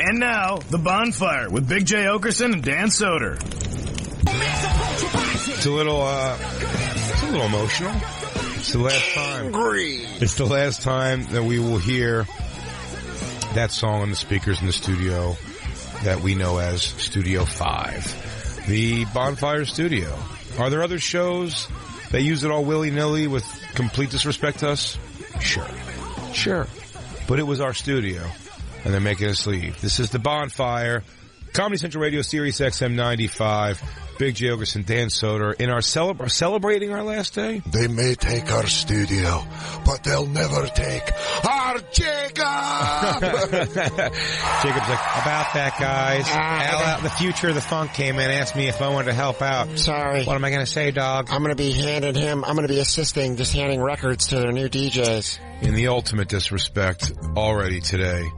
And now, The Bonfire with Big J. Oakerson and Dan Soder. It's a little emotional. It's the last time. It's the last time that we will hear that song on the speakers in the studio that we know as Studio 5. The Bonfire Studio. Are there other shows that use it all willy-nilly with complete disrespect to us? Sure. But it was our studio, and they're making us leave. This is The Bonfire, Comedy Central Radio, Sirius XM 95. Big J. Oakerson, Dan Soder, in our celebrating our last day. They may take our studio, but they'll never take our Jacob! Jacob's like, about that, guys. Al out in the future of the funk came in and asked me if I wanted to help out. Sorry. What am I going to say, dog? I'm going to be assisting, just handing records to their new DJs. In the ultimate disrespect already today.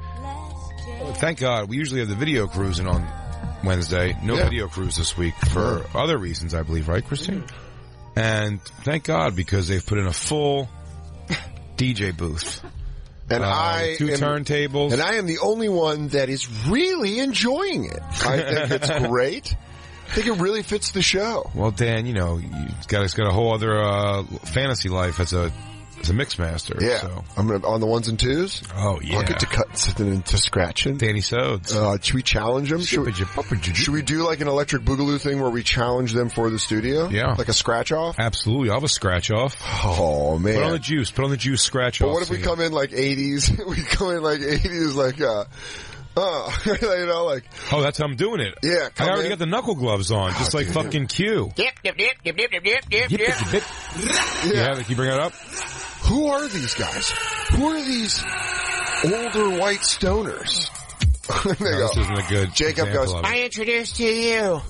Thank God, we usually have the video crews in on Wednesday. No video crews this week for other reasons, I believe, right, Christine? And thank God, because they've put in a full DJ booth. And two turntables. And I am the only one that is really enjoying it. I think it's great. I think it really fits the show. Well, Dan, you know, it's got a whole other fantasy life as a mix master. Yeah. So. I'm on the ones and twos. Oh, yeah. I'll get to cut something into scratching. Danny Sodes. Should we challenge them? Should we do like an electric boogaloo thing where we challenge them for the studio? Yeah. Like a scratch off? Absolutely. I'll have a scratch off. Oh, man. Put on the juice scratch off. But what if we come in like 80s? We come in like 80s like, you know, like. Oh, that's how I'm doing it. Yeah. I already got the knuckle gloves on, just like fucking Q. Yep. Yeah, can you bring it up? Who are these guys? Who are these older white stoners? This isn't a good Jacob goes, I introduce to you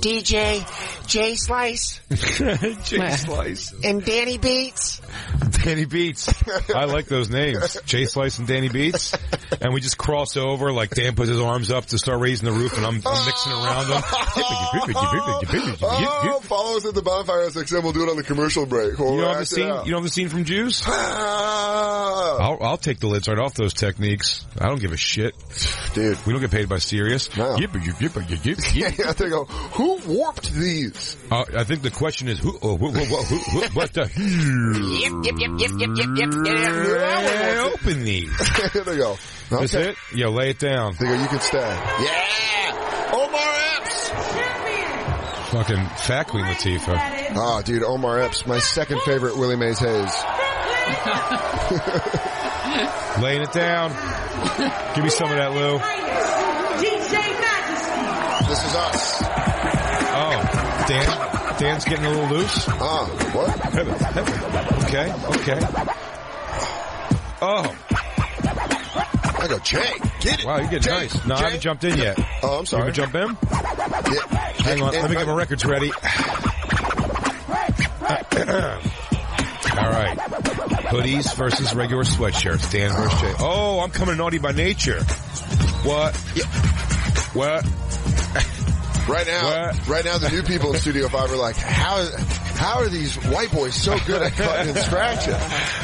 DJ J Slice. J Slice. And Danny Beats. Danny Beats. I like those names. J Slice and Danny Beats. And we just cross over, like Dan puts his arms up to start raising the roof, and I'm mixing around them. Follow us at the Bonfire SXM. We'll do it on the commercial break. You don't have the scene from Juice? I'll take the lids right off those techniques. I don't give a shit. Dude. We don't get paid by Sirius. No. Yeah, they go, who warped these? I think the question is, what the? Open these. There they go. Okay. That's it? Yo, lay it down. They go, you can stay. Yeah! Omar Epps! Fucking fat Queen Latifah. Oh, dude, Omar Epps, my second favorite Willie Mays Hayes. Laying it down. Give me some of that, Lou. This is us. Oh, Dan's getting a little loose. What? Okay. Oh. I go, Jay, get it. Wow, you're getting nice. No, I haven't jumped in yet. Oh, I'm sorry. You ever jump in? Yeah. Hang on, let me get my records ready. All right. Hoodies versus regular sweatshirts. Dan versus Jay. Oh, I'm coming naughty by nature. What? What? Right now, the new people in Studio 5 are like, how are these white boys so good at cutting and scratching?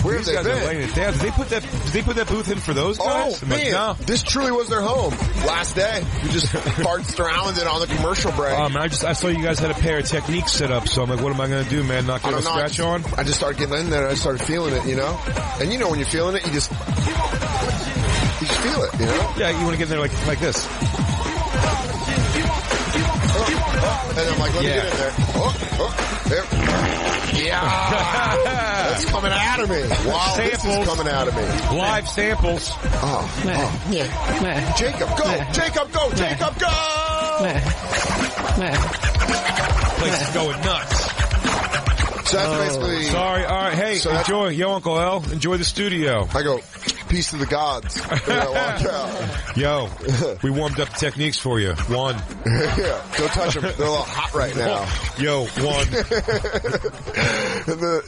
Where have they been? Laying it down. Did they put that booth in for those guys? Oh, man. No. This truly was their home. Last day. We just farted around it on the commercial break. I saw you guys had a pair of techniques set up, so I'm like, what am I going to do, man? Not get a scratch on? I just started getting in there and I started feeling it, you know? And you know when you're feeling it, you just feel it, you know? Yeah, you want to get in there like this. And I'm like, let me get in there. There. Yeah. That's coming out of me. Wow, samples. This is coming out of me. Live samples. Yeah. Jacob, go. Yeah. Jacob, go. Yeah. Jacob, go. Place is going nuts. So that's basically... Sorry. All right. Hey, so enjoy. Yo, Uncle L. Enjoy the studio. I go, peace to the gods. And I walk out. Yo, we warmed up the techniques for you. One. Yeah, don't touch them. They're a little hot right now. Yo, one.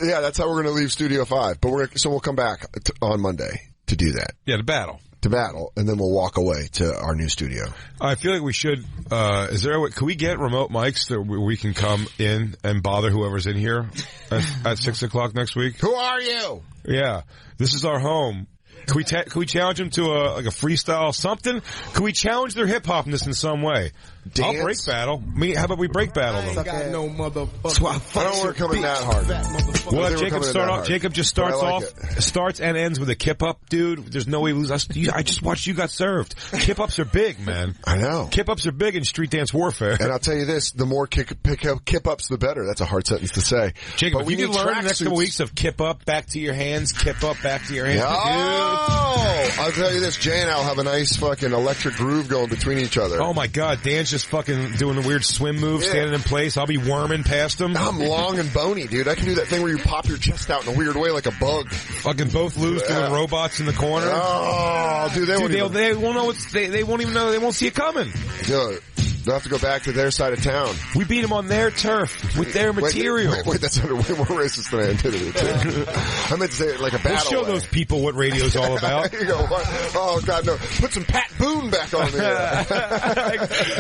Yeah, that's how we're going to leave Studio 5. But we'll come back on Monday to do that. Yeah, to battle, and then we'll walk away to our new studio. I feel like we should, is there a way, can we get remote mics that we can come in and bother whoever's in here at 6 o'clock next week? Who are you? Yeah, this is our home. Can we challenge them to a freestyle something? Can we challenge their hip hopness in some way? Dance? I'll break battle. How about we break battle them? I don't want to come in that hard. Well, Jacob start off. Jacob just starts and ends with a kip up, dude. There's no way we lose. I just watched you got served. Kip ups are big, man. I know. Kip ups are big in street dance warfare. And I'll tell you this: the more kip ups, the better. That's a hard sentence to say. Jacob, but we can learn the next couple weeks of kip up, back to your hands, kip up, back to your hands. Oh, I'll tell you this: Jay and I'll have a nice fucking electric groove going between each other. Oh my God, Dan's just fucking doing a weird swim move, standing in place. I'll be worming past him. I'm long and bony, dude. I can do that thing where you pop your chest out in a weird way like a bug. Fucking both lose doing robots in the corner. Oh, dude, they won't know they won't even know. They won't see it coming. Dude, they'll have to go back to their side of town. We beat them on their turf with their material. Wait, that sounded way more racist than I intended it to. I meant to say it like a battle. We'll show those people what radio's all about. You go, what? Oh God, no! Put some Pat Boone back on there.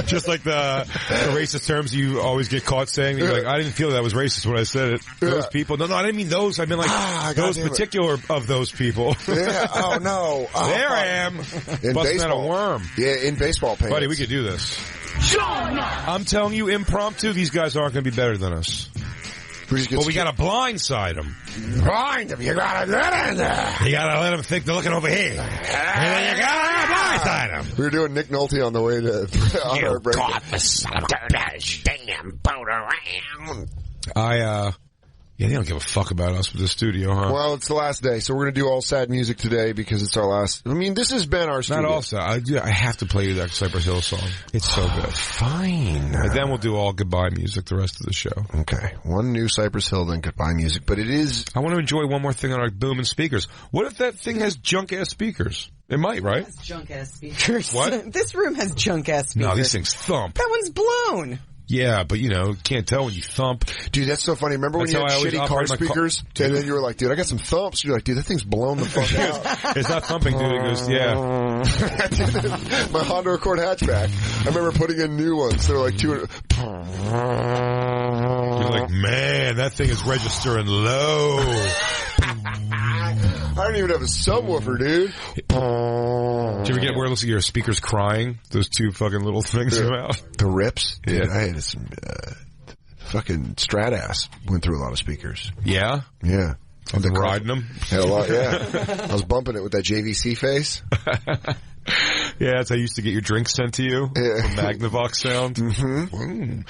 Just like the racist terms you always get caught saying. You're like, I didn't feel that was racist when I said it. Those people. No, I didn't mean those. I mean like those particular of those people. Yeah. Oh no. There I am. In busting baseball. out a worm. Yeah, in baseball pants. Buddy, we could do this. I'm telling you, impromptu, these guys aren't going to be better than us. But we got to blindside them. Blind them. You got to let them. You got to let them think they're looking over here. And then you got to blindside them. We were doing Nick Nolte on the way to on our break. God, the son of a bitch, damn boat around. Yeah, they don't give a fuck about us with the studio, huh? Well, it's the last day, so we're going to do all sad music today because it's our last. I mean, this has been our studio. Not all sad. I have to play you that Cypress Hill song. It's so good. Fine. And then we'll do all goodbye music the rest of the show. Okay. One new Cypress Hill, then goodbye music. But it is... I want to enjoy one more thing on our booming speakers. What if that thing has junk-ass speakers? It might, right? It has junk-ass speakers. What? This room has junk-ass speakers. No, these things thump. That one's blown. Yeah, but, can't tell when you thump. Dude, that's so funny. Remember when you had shitty car speakers? And then you were like, dude, I got some thumps. You're like, dude, that thing's blown the fuck out. It's not thumping, dude. It goes, yeah. My Honda Accord hatchback. I remember putting in new ones. They were like 200. You're like, man, that thing is registering low. I don't even have a subwoofer, dude. Did you ever get where it looks like your speakers crying? Those two fucking little things come out. The rips? Yeah. Dude, I had some fucking Strat-ass went through a lot of speakers. Yeah? Yeah. I've been riding them. Had a lot, yeah. I was bumping it with that JVC face. Yeah, that's how I used to get your drinks sent to you. Yeah. The Magnavox sound. Mm-hmm.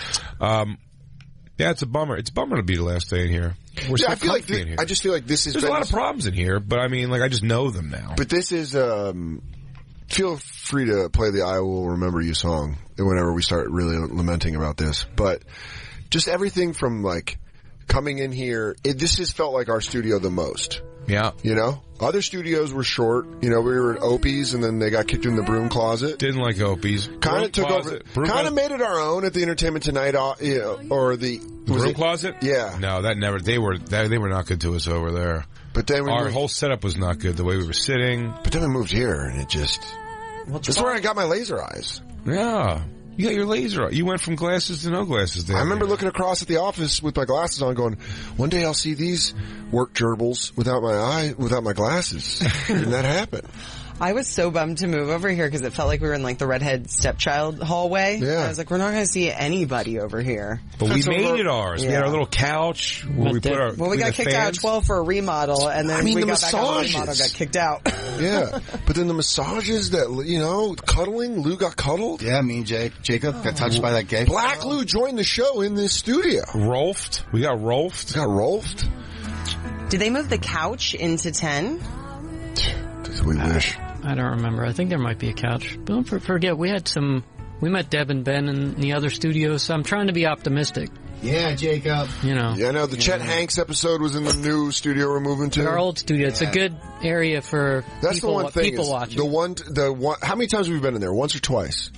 Yeah, it's a bummer. It's a bummer to be the last day in here. We're so comfy in here. I just feel like this is... There's a lot of problems in here, but I mean, like, I just know them now. But this is... feel free to play the I Will Remember You song whenever we start really lamenting about this. But just everything from, like, coming in here... this has felt like our studio the most. Yeah. You know? Other studios were short. You know, we were at Opie's and then they got kicked in the broom closet. Didn't like Opie's. Kind of took over. Kind of made it our own at the Entertainment Tonight, or the broom closet? Yeah. No, that never. They were not good to us over there. But then our whole setup was not good. The way we were sitting. But then we moved here and it just. That's where I got my laser eyes. Yeah. You got your laser. You went from glasses to no glasses there. I remember looking across at the office with my glasses on going, one day I'll see these work gerbils without my glasses. Didn't that happen? I was so bummed to move over here because it felt like we were in like the redhead stepchild hallway. Yeah. I was like, we're not going to see anybody over here. But we made it ours. Yeah. We had our little couch where we put our... Well, we got kicked out at 12 for a remodel, and then we got back on the remodel, got kicked out. Yeah. But then the massages that, cuddling, Lou got cuddled. Yeah, me and Jacob got touched by that gay. Black Lou joined the show in this studio. Rolfed. We got Rolfed. Did they move the couch into 10? We wish. I don't remember. I think there might be a couch. But don't forget, we met Deb and Ben in the other studios, so I'm trying to be optimistic. Yeah, Jacob. Yeah, I know. The Chet Hanks episode was in the new studio we're moving to. Our old studio. It's a good area for people watching. The one. How many times have we been in there? Once or twice?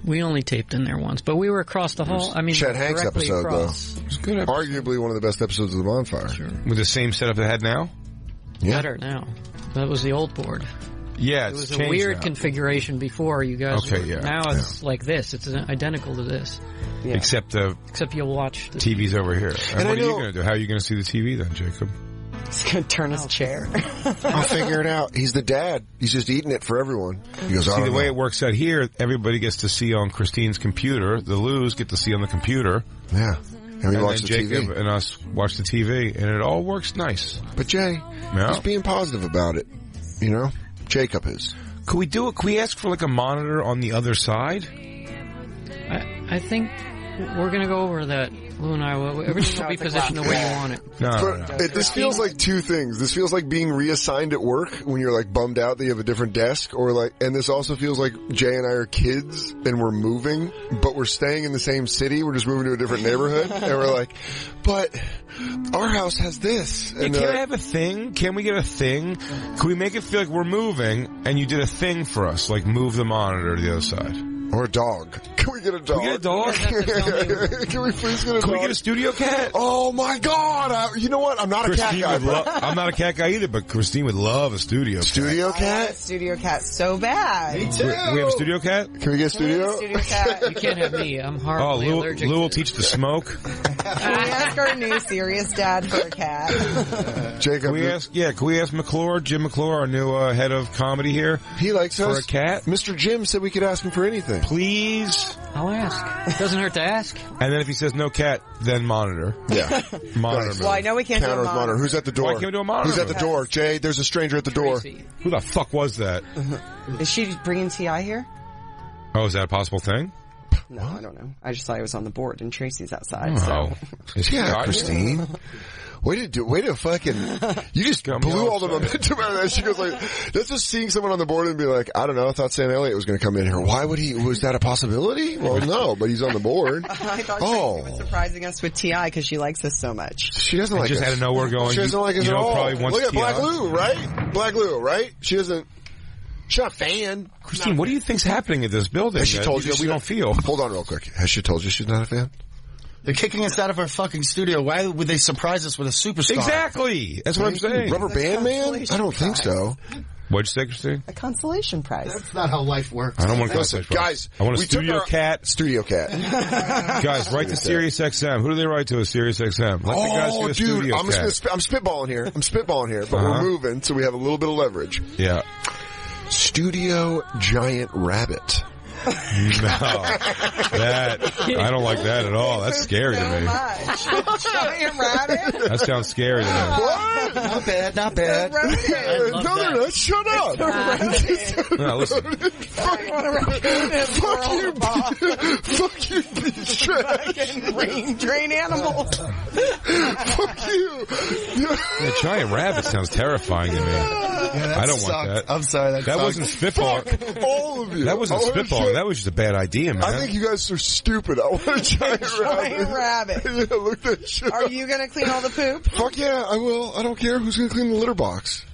We only taped in there once, but we were across the hall. I mean, Chet Hanks episode, across. though. It was good. Arguably one of the best episodes of the Bonfire. Sure. With the same setup it had now? Yeah. Better now. That was the old board. Yeah, it was a weird configuration before you guys. Okay, yeah. Now it's like this. It's identical to this. Yeah. Except you'll watch the TV's over here. And what are you going to do? How are you going to see the TV then, Jacob? He's going to turn his chair. I'll figure it out. He's the dad. He's just eating it for everyone. He goes, see, the way it works out here, everybody gets to see on Christine's computer. The Loos get to see on the computer. Yeah. And we watch then the Jacob TV. and us watch the TV, and it all works nice. But Jay, he's being positive about it. You know? Jacob is. Could we do it? Could we ask for like a monitor on the other side? I think we're going to go over that, Lou and I. Everything will be positioned the way you want it. No. This feels like two things. This feels like being reassigned at work when you're like bummed out that you have a different desk, or like, and this also feels like Jay and I are kids and we're moving, but we're staying in the same city. We're just moving to a different neighborhood, and we're like, but our house has this. And can I have a thing? Can we get a thing? Can we make it feel like we're moving and you did a thing for us, like move the monitor to the other side? Or a dog. Can we get a dog? Can we get a dog? Can we please get a dog? Can we get a studio cat? Oh my God! You know what? I'm not a cat guy. I'm not a cat guy either, but Christine would love a studio cat. Studio cat? I want a studio cat so bad. Me too. We have a studio cat? Can we get a studio? Studio cat. You can't have me. I'm horribly allergic. Lou will teach to smoke. Can we ask our new serious dad for a cat? Jacob, can we ask McClure, Jim McClure, our new head of comedy here? He likes for us. a cat. Mr. Jim said we could ask him for anything. Please. I'll ask. It doesn't hurt to ask. And then if he says no cat, then monitor. Yeah. Well, I know we can't do a monitor. Who's at the door? Why can't we do a monitor? Who's at the door? Jay, there's a stranger at the door. Who the fuck was that? Is she bringing T.I. here? Oh, is that a possible thing? No, I don't know. I just thought it was on the board and Tracy's outside. Oh. So. Yeah, Christine. Way to fucking, you just blew all the momentum out of that. She goes like, that's just seeing someone on the board and be like, I don't know, I thought Sam Elliott was going to come in here. Why would he, was that a possibility? Well, no, but he's on the board. I thought Tracy was surprising us with T.I. because she likes us so much. She doesn't like us. Just out of nowhere going, she doesn't like us at all. Probably wants Look at Black T.I. Lou, right? Black Lou, right? She's not a fan. Christine, what do you think's happening at this building? Has she told you we don't feel? Hold on real quick. Has she told you she's not a fan? They're kicking us out of our fucking studio. Why would they surprise us with a superstar? Exactly. That's what I'm saying. Rubber Band Man? I don't think so. What'd you say, Christine? A consolation prize. That's not how life works. I don't want to Listen, guys. I want a studio cat. Studio cat. Guys, write to Sirius XM. Who do they write to? A Sirius XM. Let the guys get a studio I'm spitballing here, but we're moving, so we have a little bit of leverage. Yeah. Studio Giant Rabbit. No, I don't like that at all. That's scary to me. Giant rabbit? That sounds scary to me. What? Not bad, not bad. No, they're not. Shut up. No, listen. Fuck you, beach trash. Brain drain animal. Fuck you. Yeah, giant rabbit sounds terrifying to me. Yeah, I don't want that. I'm sorry. That wasn't spitballing. All of you. That wasn't spitballing. That was just a bad idea, man. I think you guys are stupid. I want a giant rabbit. Yeah, look that shit Are up. you going to clean all the poop? Fuck yeah, I will. I don't care who's going to clean the litter box.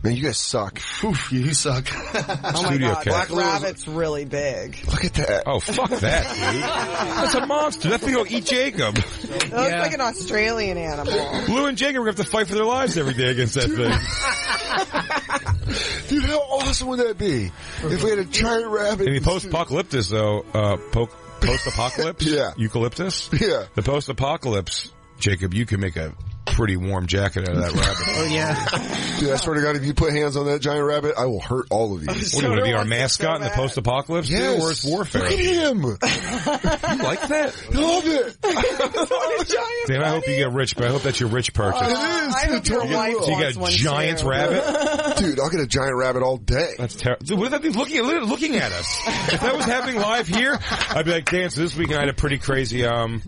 Man, you guys suck. Oof, you suck. Oh my Studio God, cat. that rabbit's really big. Look at that. Oh, fuck that, dude. That's a monster. That thing will eat Jacob. It looks like an Australian animal. Blue and Jacob are going to have to fight for their lives every day against that thing. Dude, how awesome would that be? If we had a giant rabbit. In the post-apocalypse, though, post-apocalypse? Yeah. Eucalyptus? Yeah. The post-apocalypse, Jacob, you can make a pretty warm jacket out of that rabbit. Oh, yeah. Dude, I swear to God, if you put hands on that giant rabbit, I will hurt all of you. What, do you want to be our mascot in the post-apocalypse? Yes. Or it's warfare? Look at him. You like that? Love it. Dan, I hope you get rich, but I hope that's your rich purchase. It is. I hope your wife So you wants got one a giant too. rabbit? Dude, I'll get a giant rabbit all day. That's terrible. Dude, what if that be looking at us? If that was happening live here, I'd be like, Dan, so this weekend I had a pretty crazy, Dan?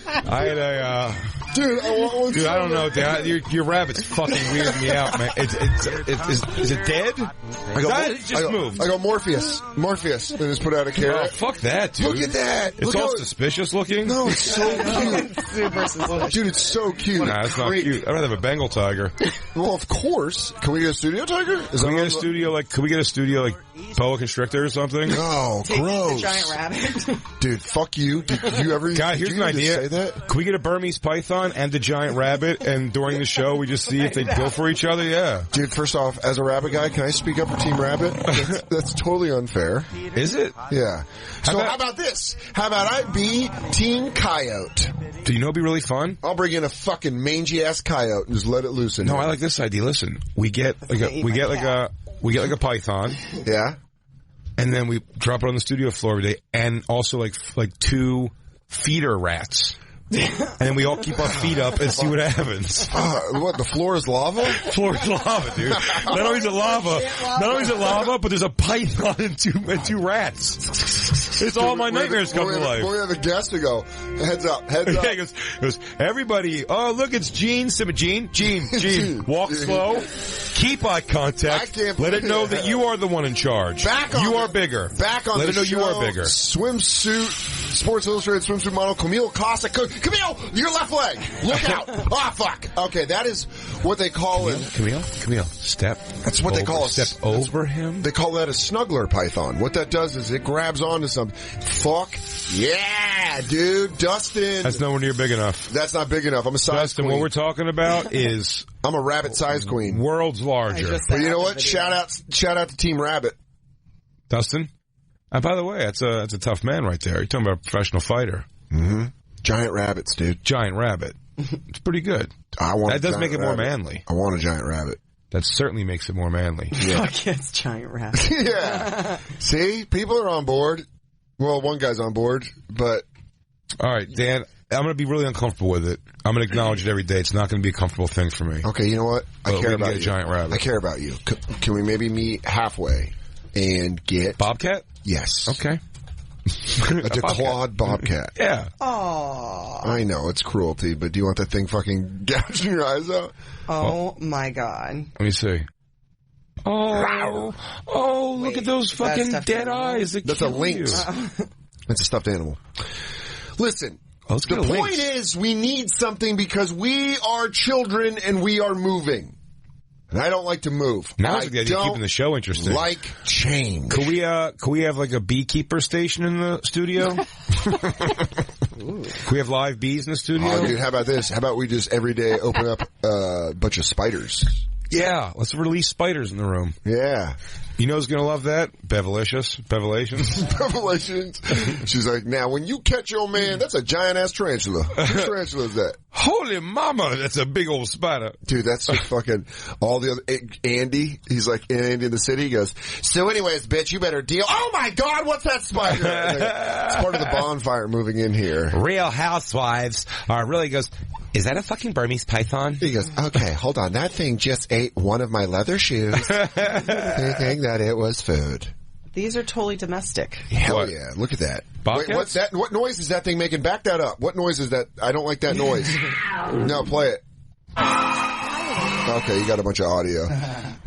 I had a, Dude, I want one. Dude, I don't know, Dan. Your rabbit's fucking weirding me out, man. Is it dead? It just moved. I go Morpheus. Morpheus. And just put out a Oh, carrot. fuck that, dude. Look at that. It's all suspicious looking? No, it's so cute. Super suspicious. Dude, it's so cute. Nah, it's not cute. I'd rather have a Bengal tiger. Well, of course. Can we get a studio tiger? Can we get a studio like boa constrictor or something? Oh, Take gross. the giant rabbit. Dude, fuck you. Did you ever God, here's did you an even idea. say that? Can we get a Burmese python python and the giant rabbit, and during the show we just see if they go for each other. Yeah, dude. First off, as a rabbit guy, can I speak up for Team Rabbit? That's totally unfair. Is it? Yeah. How about this? How about I be Team Coyote? Do you know it'd be really fun? I'll bring in a fucking mangy ass coyote and just let it loose in No, here. I like this idea. Listen, we get like a python. Yeah. And then we drop it on the studio floor every day, and also like 2 feeder rats. And then we all keep our feet up and see what happens. What, the floor is lava? Floor is lava, dude. Not only is it lava, but there's a python and two rats. It's all my nightmares come to life. We have a guest to go, heads up. Yeah, he goes, everybody, oh, look, it's Gene. Gene. Walk slow. Keep eye contact. Let it know that you are the one in charge. You are bigger. Back on Let the it know show, you are bigger. Swimsuit, Sports Illustrated swimsuit model, Camille Costa. Camille, your left leg. Look out. Ah, fuck. Okay, that is what they call it. Camille, step. That's what they call a step over him. They call that a snuggler python. What that does is it grabs onto something. Fuck yeah, dude. Dustin. That's nowhere near big enough. That's not big enough. I'm a size Dustin, queen. what we're talking about is I'm a rabbit size queen. World's larger. But you know what? Shout out to Team Rabbit. Dustin? By the way, that's a tough man right there. You're talking about a professional fighter. Mm-hmm. Giant rabbits, dude. Giant rabbit. It's pretty good. That does make it more manly. I want a giant rabbit. That certainly makes it more manly. Yeah. Fuck yeah, it's giant rabbit. Yeah. See? People are on board. Well, one guy's on board, but... All right, Dan, I'm going to be really uncomfortable with it. I'm going to acknowledge it every day. It's not going to be a comfortable thing for me. Okay, you know what? I care about you. A giant rabbit. I care about you. Can we maybe meet halfway and get... Bobcat? Yes. Okay. A declawed bobcat. Yeah. Aww. I know, it's cruelty, but do you want that thing fucking gouging your eyes out? Oh my god. Let me see. Oh, look at those fucking dead eyes. That's a lynx. That's a stuffed animal. Listen, the point is we need something because we are children and we are moving. And I don't like to move. Now's the idea of keeping the show interesting. Like change. Could we have like a beekeeper station in the studio? Could we have live bees in the studio? Oh, dude, how about this? How about we just every day open up a bunch of spiders? Yeah, let's release spiders in the room. Yeah. You know who's going to love that? Bevelations. She's like, now, when you catch your man, that's a giant-ass tarantula. What tarantula is that? Holy mama, that's a big old spider. Dude, that's like fucking all the other... Andy, he's like in Andy in the City, he goes, so anyways, bitch, you better deal... Oh my god, what's that spider? It's part of the Bonfire moving in here. Real Housewives are really goes... Is that a fucking Burmese python? He goes, okay, hold on. That thing just ate one of my leather shoes, thinking that it was food. These are totally domestic. Hell yeah. Look at that. Bobcats? Wait, what's that? What noise is that thing making? Back that up. What noise is that? I don't like that noise. No, play it. Okay, you got a bunch of audio.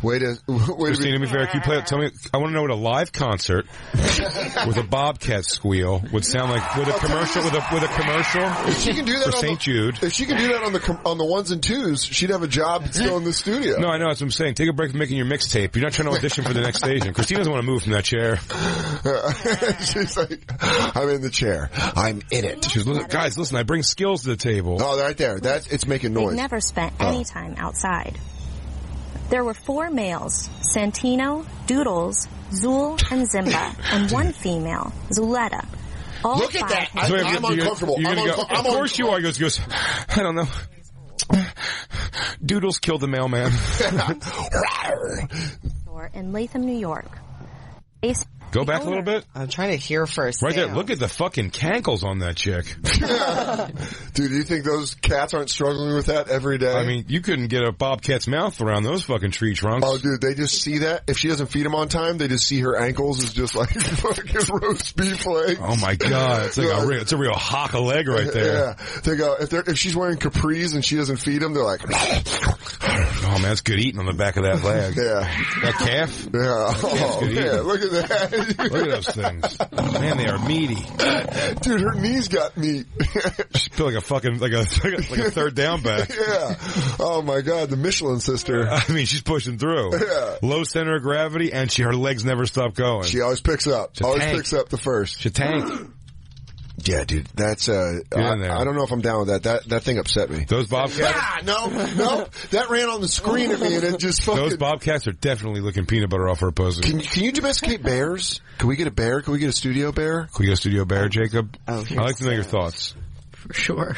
Christine, to be fair, can you play it? Tell me, I want to know what a live concert with a bobcat squeal would sound like with a commercial. If she can do that for St. Jude. If she can do that on the ones and twos, she'd have a job still in the studio. No, I know that's what I'm saying. Take a break from making your mixtape. You're not trying to audition for the next station. Christine doesn't want to move from that chair. She's like, I'm in the chair. I'm in it. She's guys, listen, I bring skills to the table. Oh, right there. It's making noise. They've never spent any time outside. There were 4 males, Santino, Doodles, Zool, and Zimba, and 1 female, Zuletta. All Look at that! I'm uncomfortable. Of course you are. He goes, I don't know. Doodles killed the mailman. In Latham, New York. Go back a little bit. I'm trying to hear first. Right there. Look at the fucking cankles on that chick. Dude, do you think those cats aren't struggling with that every day? I mean, you couldn't get a bobcat's mouth around those fucking tree trunks. Oh, dude, they just see that. If she doesn't feed them on time, they just see her ankles as just like fucking roast beef legs. Oh my god, it's like it's a real hock a leg right there. Yeah, they go if she's wearing capris and she doesn't feed them, they're like, oh man, that's good eating on the back of that leg. Yeah, that calf. Yeah, oh yeah, look at that. Look at those things. Man, they are meaty. Dude, her knees got meat. She feel like a fucking like a third down back. Yeah. Oh my god, the Michelin sister. I mean, she's pushing through. Yeah. Low center of gravity, and her legs never stop going. She always picks up. Always picks up the first. She tank. Yeah, dude, that's I don't know if I'm down with that. That thing upset me. Those bobcats? No, that ran on the screen at me and it just fucking. Those bobcats are definitely licking peanut butter off her pussy. Can you domesticate bears? Can we get a bear? Can we get a studio bear? Can we get a studio bear, Jacob? Oh, I'd like to know your thoughts. For sure.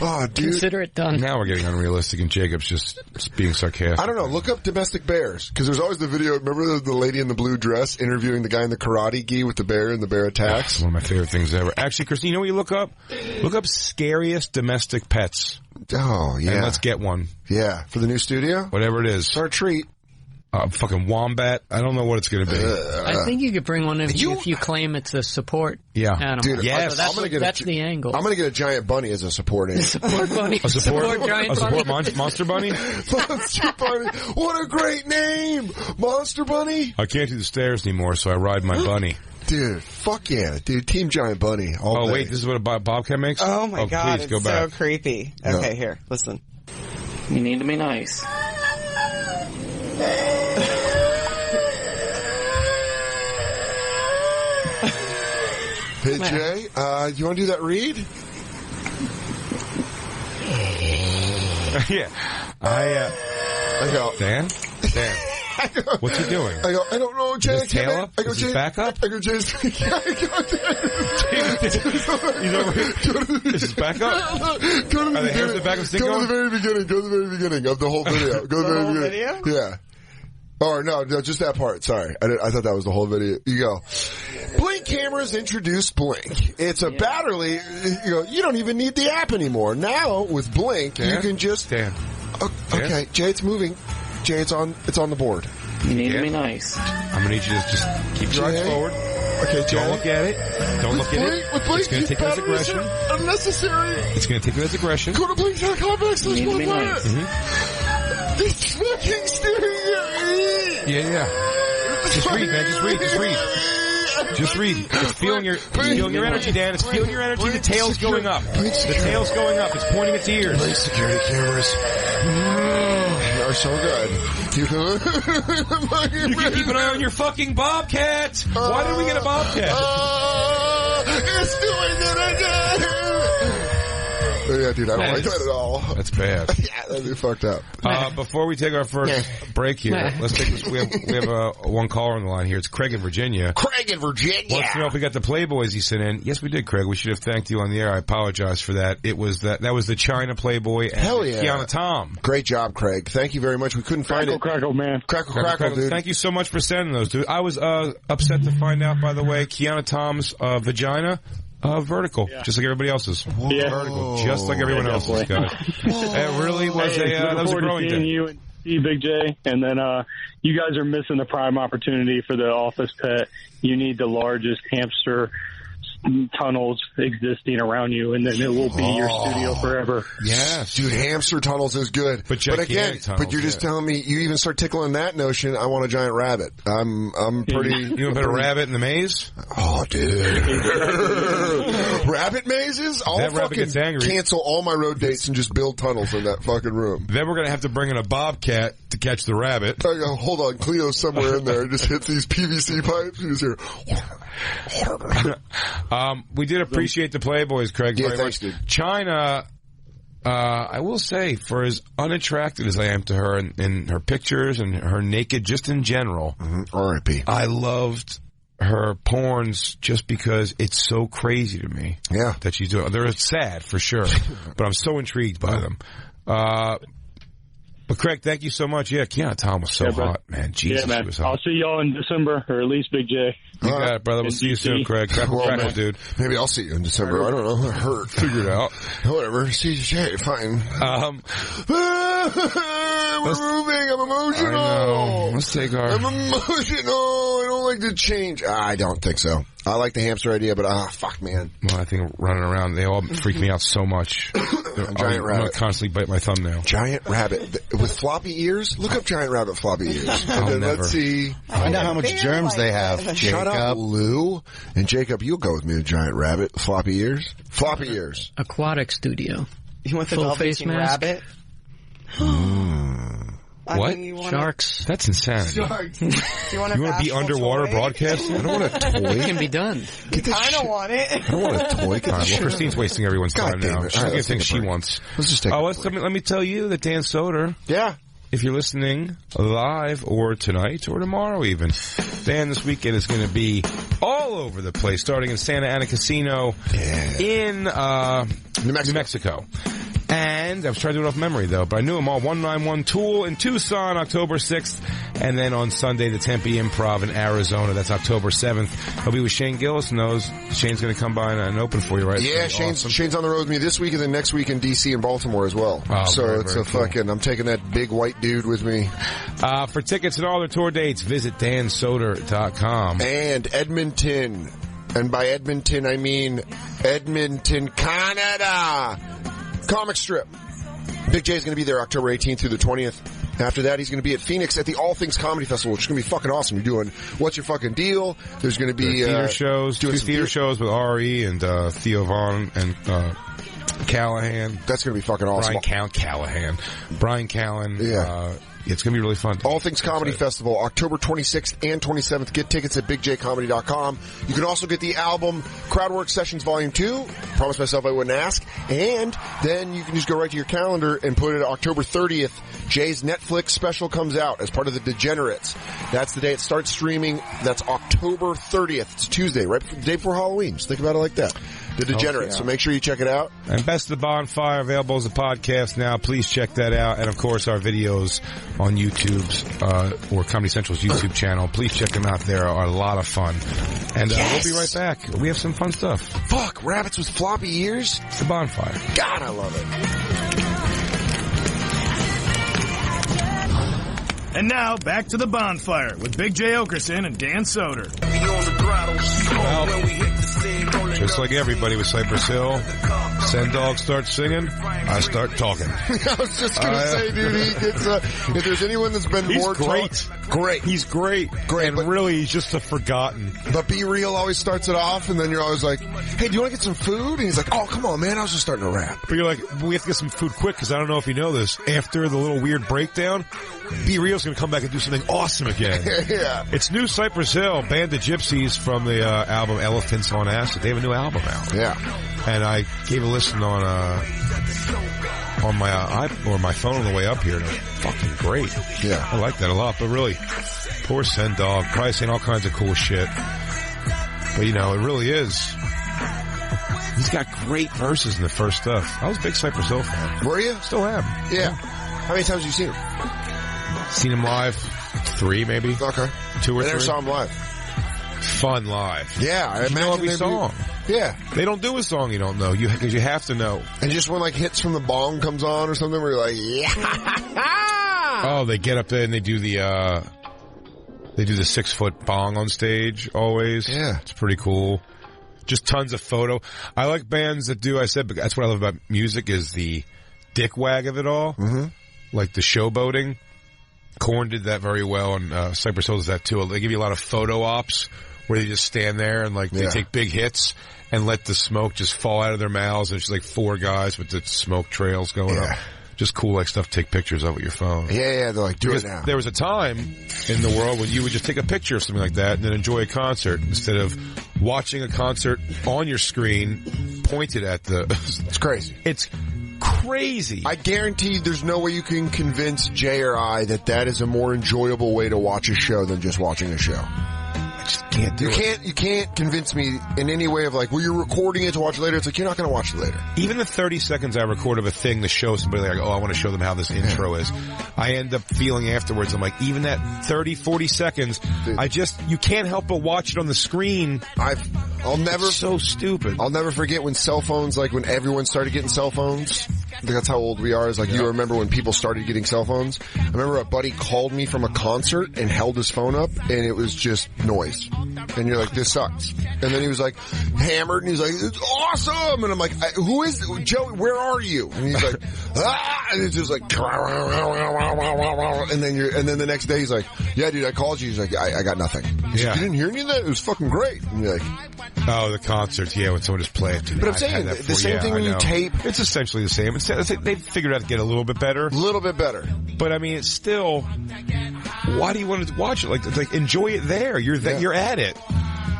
Oh, dude. Consider it done. Now we're getting unrealistic, and Jacob's just being sarcastic. I don't know. Look up domestic bears, because there's always the video. Remember the lady in the blue dress interviewing the guy in the karate gi with the bear, and the bear attacks? One of my favorite things ever. Actually, Christine, you know what you look up? Look up scariest domestic pets. Oh, yeah. And let's get one. Yeah, for the new studio? Whatever it is. It's our treat. Fucking wombat. I don't know what it's going to be. I think you could bring one if you claim it's a support animal. Dude, yes. So that's the angle. I'm going to get a giant bunny as a support animal. Support bunny. A support giant bunny. Monster bunny? Monster bunny. What a great name! Monster bunny? I can't do the stairs anymore, so I ride my bunny. Dude, fuck yeah. Dude, Team Giant Bunny. All day. Wait, this is what a bobcat makes? Oh my God, please, it's go back. so creepy. Okay, here, listen. You need to be nice. Hey, Jay, you want to do that read? Yeah. I go, Dan? What's he doing? I go, I don't know, Jay. His tail up? I go, Is Jay. his back up? I go, Jay's. He's over here. Is his back up? Go to the hairs at the back of the stick Go to going? the very beginning. Go to the very beginning of the whole video. Go to the very beginning. Video? Yeah. Oh, no, just that part. Sorry. I thought that was the whole video. You go, Blink cameras introduced Blink. It's a battery, you don't even need the app anymore. Now, with Blink, you can just... Dan. Okay, Jay, it's moving. Jay, it's on the board. You need to be nice. I'm going to need you to just keep your eyes forward. Okay, Jay. Don't look at it. Don't look at it. With Blink, it's going to take it as aggression. Unnecessary. It's going to take it as aggression. Go to blink.com/Bonfire. Nice. It's fucking staring at me. Yeah. Just read, man. Just read. It's feeling your energy, Dan. It's feeling your energy. The tail's going up. The tail's going up. It's pointing its ears. Blink security cameras are so good. You can keep an eye on your fucking bobcat. Why did we get a bobcat? It's doing it again. Yeah, dude, I don't like that at all. That's bad. Yeah, that'd be fucked up. Before we take our first break here, let's take this. We have one caller on the line here. It's Craig in Virginia. Craig in Virginia. Wants to know if we got the Playboys he sent in. Yes, we did, Craig. We should have thanked you on the air. I apologize for that. It was that was the China Playboy and Hell yeah. Kiana Tom. Great job, Craig. Thank you very much. We couldn't find it. Crackle, man. Crackle, dude. Thank you so much for sending those, dude. I was upset to find out, by the way, Kiana Tom's vagina. Vertical, just like everybody else's. Yeah. Vertical, just like everyone else's, guys. It really was that was a growing thing. You and Big J, and then you guys are missing the prime opportunity for the office pet. You need the largest hamster tunnels existing around you, and then it will be your studio forever. Yes, dude, hamster tunnels is good. But again, you're just telling me you even start tickling that notion. I want a giant rabbit. I'm pretty. You want to put a rabbit in the maze? Oh, dude, rabbit mazes. I'll rabbit gets angry. Cancel all my road dates and just build tunnels in that fucking room. Then we're gonna have to bring in a bobcat to catch the rabbit. I go, hold on, Cleo's somewhere in there. Just hit these PVC pipes. You just hear. We did appreciate the Playboys, Craig. Yeah, very thanks, much. dude. China, I will say, for as unattractive as I am to her in her pictures and her naked, just in general, R.I.P. I loved her porns just because it's so crazy to me. Yeah, that she's doing. They're sad for sure, but I'm so intrigued by them. But Craig, thank you so much. Yeah, Kiana Tom was so hot, man. Jesus, man. she was hot. I'll see y'all in December, or at least Big J. You got it, brother. We'll see you soon, Craig. Crackle, dude. Maybe I'll see you in December. I don't know. It hurt. Figure it out. Whatever. See you, fine. We're moving. I'm emotional. I know. Let's take our... I'm emotional. I don't like to change. I don't think so. I like the hamster idea, but fuck, man. Well, I think running around, they all freak me out so much. Giant rabbit. I'm going to constantly bite my thumbnail. Giant rabbit with floppy ears. Look up giant rabbit floppy ears. And then let's see. Find out how much germs they have. Shut up, Lou. And Jacob, you'll go with me. The giant rabbit, floppy ears. Floppy ears. Aquatic studio. You want the full dolphin face mask? rabbit? What? Sharks. That's insanity. Do you want to be underwater broadcasting? I don't want a toy. It can be done. I don't want it. I don't want a toy. Well, Christine's wasting everyone's time now. She's going to think she wants. Let's just take let me tell you that Dan Soder. Yeah. If you're listening live or tonight or tomorrow even, Dan this weekend is going to be all over the place, starting in Santa Ana Casino in New Mexico. And I was trying to do it off memory, though, but I knew them all. 191 Tool in Tucson, October 6th. And then on Sunday, the Tempe Improv in Arizona. That's October 7th. I'll be with Shane Gillis, and Shane's going to come by and open for you, right? Yeah, Shane's on the road with me this week and then next week in D.C. and Baltimore as well. Oh, so very, it's very cool. I'm taking that big white dude with me. For tickets and all their tour dates, visit dansoder.com. And Edmonton. And by Edmonton, I mean Edmonton, Canada. Comic strip. Big J's going to be there October 18th through the 20th. After that, he's going to be at Phoenix at the All Things Comedy Festival, which is going to be fucking awesome. You're doing What's Your Fucking Deal? There's going to be theater shows, two theater shows with Ari and Theo Vaughn and Callahan. That's going to be fucking awesome. Brian Callen. Yeah. It's going to be really fun. All Things Comedy Festival, October 26th and 27th. Get tickets at bigjcomedy.com. You can also get the album Crowdwork Sessions Volume 2. Promised myself I wouldn't ask. And then you can just go right to your calendar and put it at October 30th. Jay's Netflix special comes out as part of the Degenerates. That's the day it starts streaming. That's October 30th. It's Tuesday, right before, the day before Halloween. Just think about it like that. The Degenerates. So make sure you check it out. And Best of the Bonfire available as a podcast now. Please check that out. And of course, our videos on YouTube's or Comedy Central's YouTube channel. Please check them out. They are a lot of fun. And we'll be right back. We have some fun stuff. Fuck, rabbits with floppy ears? It's the Bonfire. God, I love it. And now, back to the Bonfire with Big J. Oakerson and Dan Soder. Well, just like everybody with Cypress Hill, Send Dog starts singing, I start talking. I was just going to say, dude, he gets, if there's anyone that's been more great. He's great. And really, he's just a forgotten. But Be Real always starts it off, and then you're always like, hey, do you want to get some food? And he's like, oh, come on, man, I was just starting to rap. But you're like, we have to get some food quick, because I don't know if you know this. After the little weird breakdown, Be Real's going to come back and do something awesome again. Yeah. It's new Cypress Hill, Band of Gypsies from the album Elephants on Acid. They have a new album out. Yeah. And I gave a listen on my phone on the way up here, and it's fucking great. Yeah. I like that a lot, but really, poor Send Dog, probably saying all kinds of cool shit. But you know, it really is. He's got great verses in the first stuff. I was a big Cypress Hill fan. Were you? Still am. Yeah. How many times have you seen him? Seen him live 3 maybe. Okay. 2 or 3. I never saw him live. Fun live. Yeah, I imagine know every song. Yeah. They don't do a song you don't know, because you have to know. And just when like hits from the bong comes on or something, where you're like, yeah. Oh, they get up there and they do the 6-foot bong on stage always. Yeah. It's pretty cool. Just tons of photo. I like bands that do, but that's what I love about music is the dick wag of it all. Mm-hmm. Like the showboating. Korn did that very well, and Cypress Hill does that too. They give you a lot of photo ops where they just stand there and they take big hits and let the smoke just fall out of their mouths. And it's just like 4 guys with the smoke trails going up. Just cool stuff to take pictures of with your phone. Yeah, they're like, do it now. There was a time in the world when you would just take a picture of something like that and then enjoy a concert instead of watching a concert on your screen pointed at the... It's crazy. It's crazy. I guarantee there's no way you can convince Jay or I that is a more enjoyable way to watch a show than just watching a show. I just can't do it. You can't convince me in any way of like, well, you're recording it to watch later. It's like, you're not going to watch it later. Even the 30 seconds I record of a thing to show somebody like, oh, I want to show them how this intro is. I end up feeling afterwards, I'm like, even that 30, 40 seconds, dude, you can't help but watch it on the screen. It's so stupid. I'll never forget when cell phones, like when everyone started getting cell phones. I think that's how old we are. Is like, you remember when people started getting cell phones? I remember a buddy called me from a concert and held his phone up, and it was just noise. And you're like, this sucks. And then he was like, hammered, and he's like, it's awesome! And I'm like, who is it? Joey, where are you? And he's like, ah! And it's just like, and then the next day he's like, yeah, dude, I called you. He's like, I got nothing. He's like, you didn't hear any of that? It was fucking great. And you're like, Oh, the concerts, yeah, when someone just play it. But I'm saying, the same thing when you tape. It's essentially the same. They've figured out to get a little bit better. A little bit better. But, I mean, it's still, why do you want to watch it? Like enjoy it there. You're at it.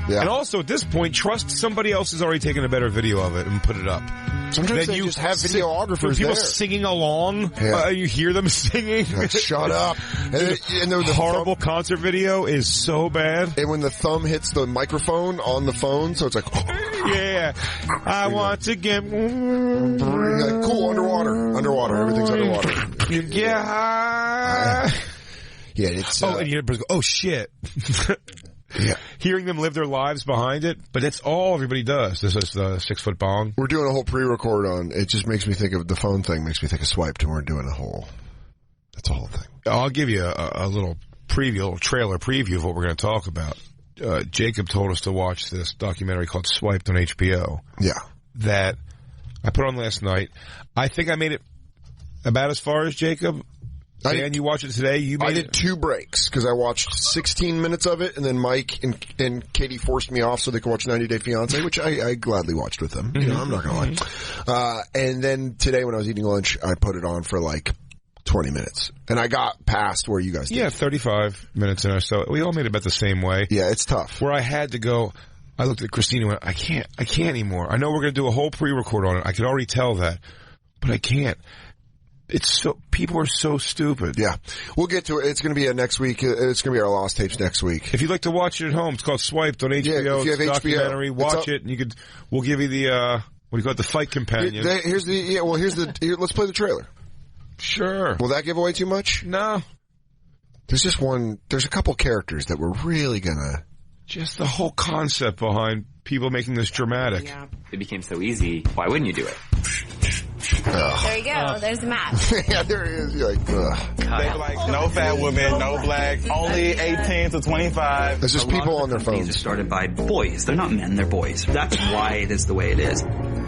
Yeah. And also, at this point, trust somebody else has already taken a better video of it and put it up. Sometimes they just have videographers people there. Singing along. Yeah. You hear them singing. Like, shut up. And the horrible concert video is so bad. And when the thumb hits the microphone on the phone, so it's like... yeah. I want to get... Like, cool, underwater. Everything's underwater. You get high. Yeah, it's... and you go, oh, shit. Yeah. Hearing them live their lives behind it, but that's all everybody does. This is the 6-foot bong. We're doing a whole pre-record on, it just makes me think of, the phone thing makes me think of Swiped, and we're doing that's a whole thing. I'll give you a little trailer preview of what we're going to talk about. Jacob told us to watch this documentary called Swiped on HBO. Yeah. That I put on last night. I think I made it about as far as Jacob. Dan, you watched it today? I did 2 breaks, because I watched 16 minutes of it, and then Mike and Katie forced me off so they could watch 90 Day Fiancé, which I gladly watched with them. You know, I'm not going to lie. And then today when I was eating lunch, I put it on for like 20 minutes. And I got past where you guys did. Yeah, 35 minutes in or so. We all made it about the same way. Yeah, it's tough. Where I had to go, I looked at Christina and went, I can't anymore. I know we're going to do a whole pre-record on it. I could already tell that. But I can't. People are so stupid. Yeah. We'll get to it. It's going to be next week. It's going to be our Lost Tapes next week. If you'd like to watch it at home, it's called Swiped on HBO. Yeah, if you have it's a HBO, documentary. Watch it, and we'll give you the, what do you call it, the fight companion. Let's play the trailer. Sure. Will that give away too much? No. There's a couple characters that we're really gonna... Just the whole concept behind people making this dramatic. Yeah. It became so easy. Why wouldn't you do it? There you go. There's the map. Yeah, there he is. You're like, ugh. No fat women, no black, only 18 to 25. There's just people on their phones. These are started by boys. They're not men, they're boys. That's why it is the way it is.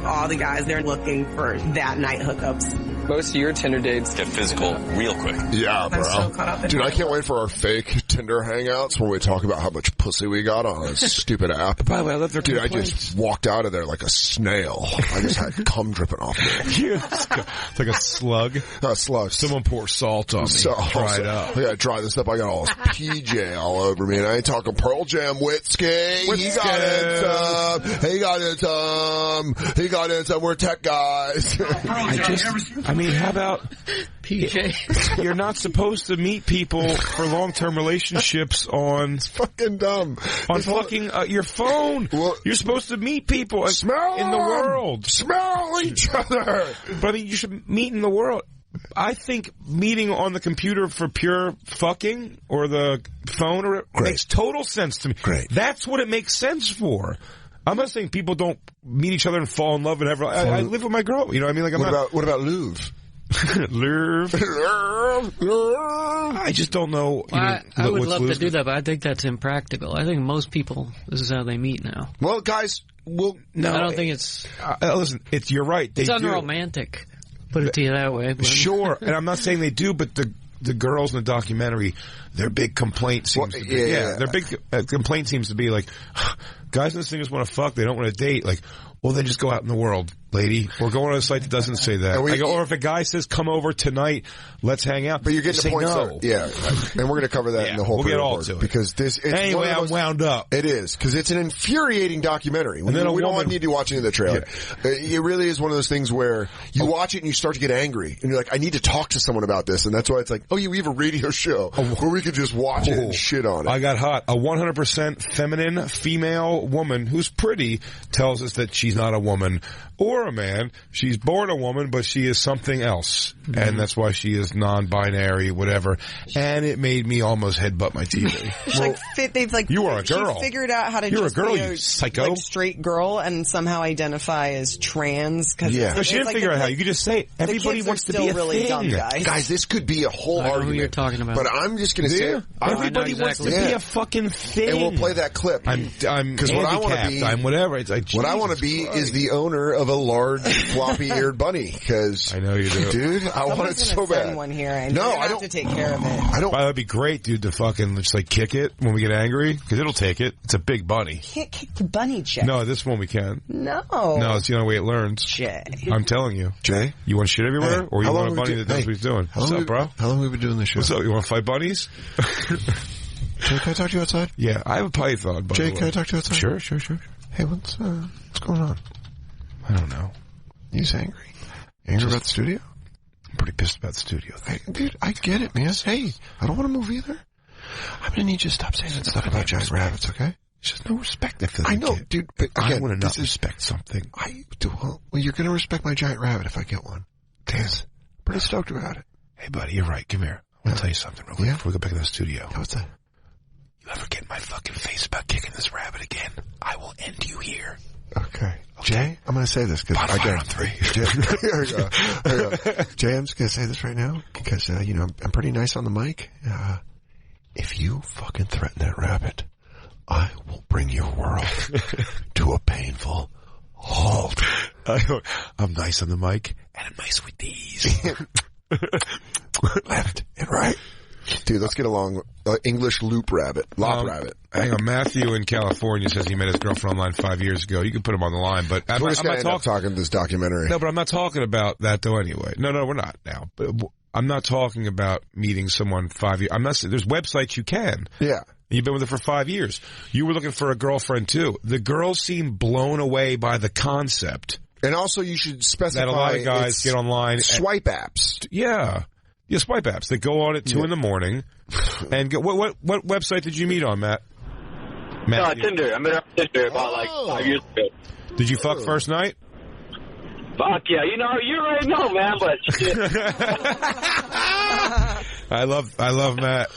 All the guys, they're looking for that night hookups. Most of your Tinder dates get physical real quick. Yeah, bro. I'm so caught up in Dude, I can't wait for our fake Tinder hangouts where we talk about how much pussy we got on a stupid app. By the way, I love their Dude, I just walked out of there like a snail. I just had cum dripping off me. Yeah, it's like a slug. A slug. Someone pour salt on me. Dry it up. I gotta dry this up. I got all this PJ all over me, and I ain't talking Pearl Jam whiskey. He got it some. We're tech guys. How about PJ? You're not supposed to meet people for long-term relationships on... It's fucking dumb. On fucking your phone. Well, you're supposed to meet people in the world. Smell each other. But I mean, you should meet in the world. I think meeting on the computer for pure fucking or the phone makes total sense to me. Great. That's what it makes sense for. I'm not saying people don't meet each other and fall in love and ever. I live with my girl. You know what I mean? Like, what about Louvre? Louvre. I just don't know. I would love to do that, but I think that's impractical. I think most people, this is how they meet now. Well, guys, I don't think it's... listen, you're right. It's unromantic. Put it to you that way. But. Sure, and I'm not saying they do, but the girls in the documentary, their big complaint seems to be... their big complaint seems to be like, guys in this thing just want to fuck, they don't want to date. Like, well, then just go out in the world, lady. Or go on a site that doesn't say that. Or if a guy says, come over tonight, let's hang out. But you're getting the point. No. Yeah. And we're going to cover that in the whole we'll get all to it. Because anyway, I'm wound up. It is. Because it's an infuriating documentary. We don't need to watch any of the trailer. Yeah. It really is one of those things where you watch it and you start to get angry. And you're like, I need to talk to someone about this. And that's why it's like, we have a radio show where we could just watch it and shit on it. I got hot. A 100% feminine female woman who's pretty tells us that she's not a woman or a man. She's born a woman, but she is something else. Mm-hmm. And that's why she is non-binary, whatever. And it made me almost headbutt my TV. You are a girl. She figured out how to You're just a girl, be you psycho. Like, straight girl and somehow identify as trans. But she didn't figure out how. You could just say it. Everybody wants to be a really thing. Dumb, guys, this could be a whole argument. Who you're talking about. But I'm just going to say everybody wants to be a fucking thing. And we'll play that clip. I'm what I want to be. I'm whatever. It's like, what I want to be is the owner of a large floppy-eared bunny. Because I know you do, dude. I want it so bad. One here, and no, I don't have to take care of it. I don't. That'd be great, dude, to fucking just like kick it when we get angry because it'll take it. It's a big bunny. Can't kick the bunny, Jay. No, this one we can. No, it's the only way it learns. Jay, I'm telling you, Jay, you want shit everywhere, or you want a bunny that does what he's doing? What's up, bro? How long have we been doing this show? What's up? You want to fight bunnies? Jay, can I talk to you outside? Yeah, I have a python. Jay, can I talk to you outside? Sure. Hey, what's going on? I don't know. He's angry. Angry about the studio? I'm pretty pissed about the studio. Dude, I get it, man. Hey, I don't want to move either. I'm going to need you to stop saying that stuff about giant rabbits, okay? There's just no respect if I know, dude, but again, I want to not respect something. I do. Well, you're going to respect my giant rabbit if I get one. Yes. Pretty stoked about it. Hey, buddy, you're right. Come here. I want to tell you something real quick before we go back to the studio. What's that? You ever get in my fucking face about kicking this rabbit again, I will end you here. Okay. Jay, I'm going to say this because Bonfire on 3. Here we go. Jay, I'm just going to say this right now because, I'm pretty nice on the mic. If you fucking threaten that rabbit, I will bring your world to a painful halt. I'm nice on the mic, and I'm nice with these. Left and right. Dude, let's get along. English loop rabbit. Lop rabbit. Hang on. Matthew in California says he met his girlfriend online 5 years ago. You can put him on the line, but I'm not talking this documentary. No, but I'm not talking about that though anyway. No, we're not now. But I'm not talking about meeting someone 5 years. I'm not saying there's websites you can. Yeah. You've been with her for 5 years. You were looking for a girlfriend too. The girls seem blown away by the concept. And also you should specify that a lot of guys get online. Swipe apps. Yeah, swipe apps that go on at 2 in the morning and go. What website did you meet on, Matt? Tinder. I met her on Tinder about 5 years ago. Did you fuck first night? Fuck yeah, you already know, man, but shit. I love Matt.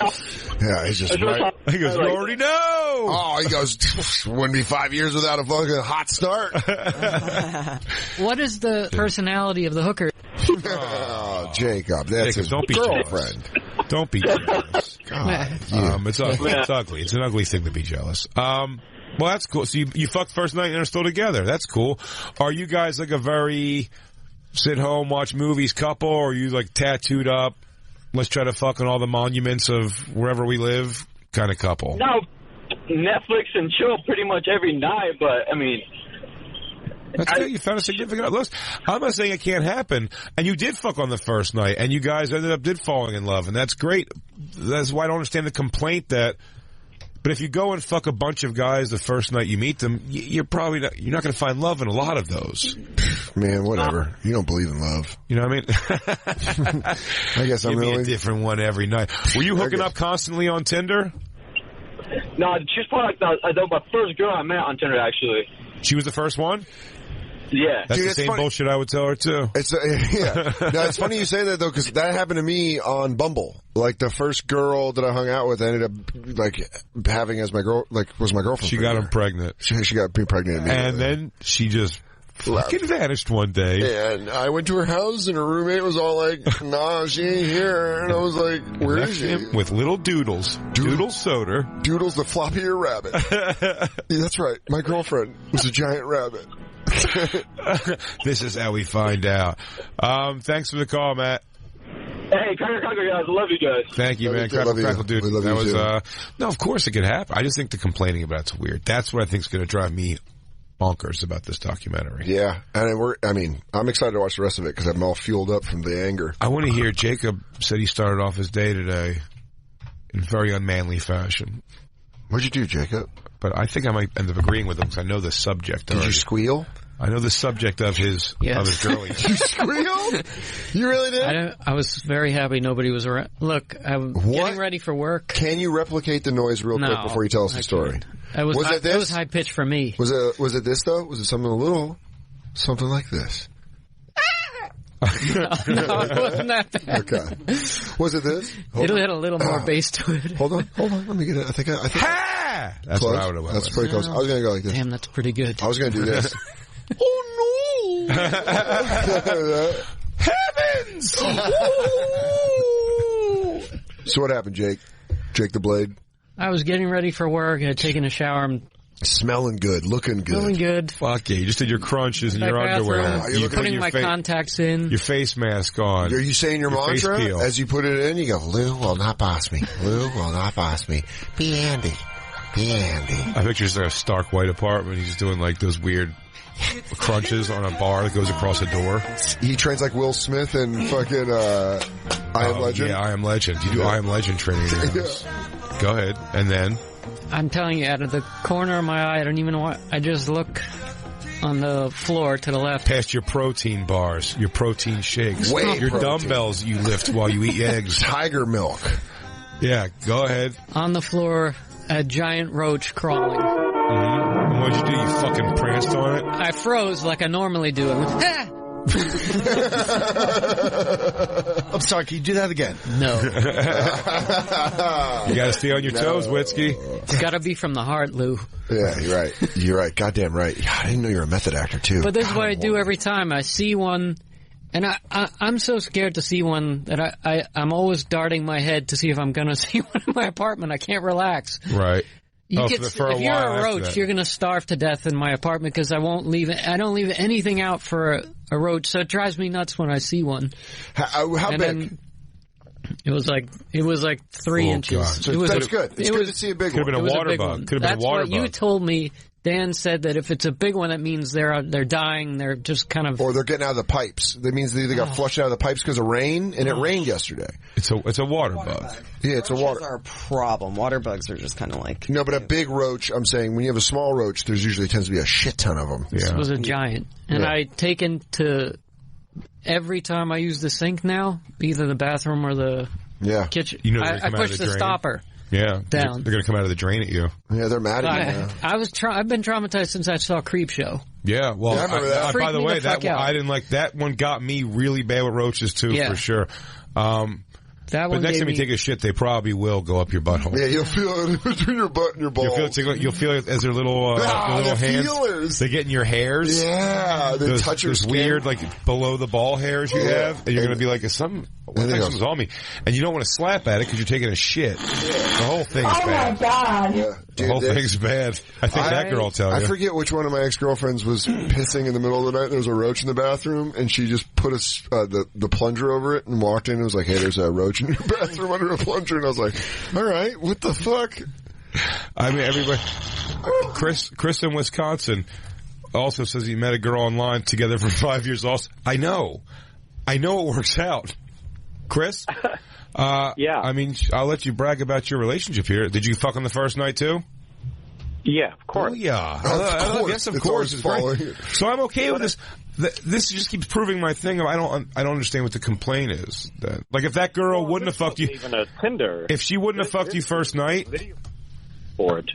Yeah, he's just right. He goes, you already know. Oh, he goes, wouldn't be 5 years without a fucking hot start. What is the personality of the hooker? Oh, Jacob, that's his don't be girlfriend. Jealous. Don't be jealous. God, it's ugly. It's an ugly thing to be jealous. Well, that's cool. So you fucked first night and are still together. That's cool. Are you guys like a very sit home, watch movies couple, or are you like tattooed up, let's try to fuck on all the monuments of wherever we live kind of couple? No, Netflix and chill pretty much every night, but I mean... That's good. You found a significant other. Look, I'm not saying it can't happen. And you did fuck on the first night, and you guys ended up falling in love, and that's great. That's why I don't understand the complaint that... But if you go and fuck a bunch of guys the first night you meet them, you're probably not going to find love in a lot of those. Man, whatever. You don't believe in love. You know what I mean? I guess I'm really a different one every night. Were you hooking up constantly on Tinder? No, she's probably like my first girl I met on Tinder, actually. She was the first one? Yeah. That's the same bullshit I would tell her, too. It's Now, it's funny you say that, though, because that happened to me on Bumble. Like, the first girl that I hung out with, I ended up, like, having as my girl, like, was my girlfriend. She got him pregnant. She got me pregnant immediately. And then she just fucking vanished one day. And I went to her house, and her roommate was all like, nah, she ain't here. And I was like, where is she? With little Doodles. Doodles Soder. Doodles the floppy-ear rabbit. Yeah, that's right. My girlfriend was a giant rabbit. This is how we find out. Thanks for the call, Matt. Hey, cracker, guys. I love you guys. Thank you, man. Crackle, dude. That was, no, of course it could happen. I just think the complaining about it's weird. That's what I think is going to drive me bonkers about this documentary. Yeah. And I'm excited to watch the rest of it because I'm all fueled up from the anger. I want to hear, Jacob said he started off his day today in very unmanly fashion. What'd you do, Jacob? But I think I might end up agreeing with him because I know the subject. Did you squeal? I know the subject of his girlie. You squealed? You really did? I was very happy nobody was around. Look, I'm getting ready for work. Can you replicate the noise real quick before you tell us the story? It was high pitched for me. Was it this though? Was it something like this? No, it wasn't that bad. Okay. Was it this? It'll hit a little more bass to it. Hold on. Let me get it. I think. That's close. what I would have went. That's pretty close. I was going to go like this. Damn, that's pretty good. I was going to do this. Oh no! Heavens! So what happened, Jake? Jake the Blade? I was getting ready for work. I had taken a shower. I'm Smelling good, looking good. Feeling good. Fuck yeah, you just did your crunches in Back your underwear. bathroom, You're putting my contacts in. Your face mask on. Are you saying your face mantra peel. as you put it in? You go, Lou will not boss me. Lou will not boss me. Be Andy. Be Andy. I picture just like a stark white apartment. He's just doing like those weird crunches on a bar that goes across a door. He trains like Will Smith and fucking I Am Legend. Yeah, I Am Legend. You do I Am Legend training. Go ahead. And then? I'm telling you, out of the corner of my eye, I don't even know what. I just look on the floor to the left. Past your protein bars, your protein shakes, your dumbbells you lift while you eat eggs. Tiger milk. Yeah, go ahead. On the floor, a giant roach crawling. Mm-hmm. And what'd you do? You fucking pranced on it? I froze like I normally do. I went, ah! I'm sorry, can you do that again? No. You gotta stay on your toes, Witzke. It's gotta be from the heart, Lou. Yeah, you're right. You're right. Goddamn right. God, I didn't know you were a method actor, too. But this is what I do every time. I see one, and I'm so scared to see one that I'm always darting my head to see if I'm gonna see one in my apartment. I can't relax. Right. If you're a roach, you're going to starve to death in my apartment because I don't leave anything out for a roach. So it drives me nuts when I see one. How big? Then it was like 3 inches. So that's good. It's good to see a big one. Could have been a water bug. Could have been That's a water what bug. you told me. Dan said that if it's a big one, that means they're dying. They're just kind of, or they're getting out of the pipes. That means they either got flushed out of the pipes because of rain, and it rained yesterday. It's a water bug. Yeah, it's a water. Roaches are a problem. Water bugs are just kind of like no, but a big roach. I'm saying when you have a small roach, there's usually tends to be a shit ton of them. This was a giant, and I taken to every time I use the sink now, either the bathroom or the kitchen. You know, I push the stopper. Yeah, down. They're going to come out of the drain at you. Yeah, they're mad at you now. I've been traumatized since I saw Creepshow. Yeah, well, I remember that. By the way, I didn't like that one. Got me really bad with roaches too, for sure. But next time you take a shit, they probably will go up your butthole. Yeah, you'll feel it between your butt and your balls. You'll feel it as their little hands. Feelers. They get in your hairs. Yeah, they touch your skin. Weird, like below the ball hairs you have, and you're going to be like, something's on me, and you don't want to slap at it because you're taking a shit. The whole thing's bad. Oh my god! Yeah. The whole thing's bad. I think that girl will tell you. I forget which one of my ex-girlfriends was pissing in the middle of the night. There was a roach in the bathroom, and she just put the plunger over it and walked in and was like, "Hey, there's a roach in your bathroom under a plunger." And I was like, "All right, what the fuck?" I mean, everybody. Chris in Wisconsin also says he met a girl online together for 5 years. Also, I know it works out. Chris? Yeah. I mean, I'll let you brag about your relationship here. Did you fuck on the first night, too? Yeah, of course. Oh, yeah. Yes, of It's course. It's always great. So I'm okay with this. This just keeps proving my thing. I don't understand what the complaint is. Like, if that girl wouldn't have fucked you... Even a Tinder. If she wouldn't have fucked you first night... Board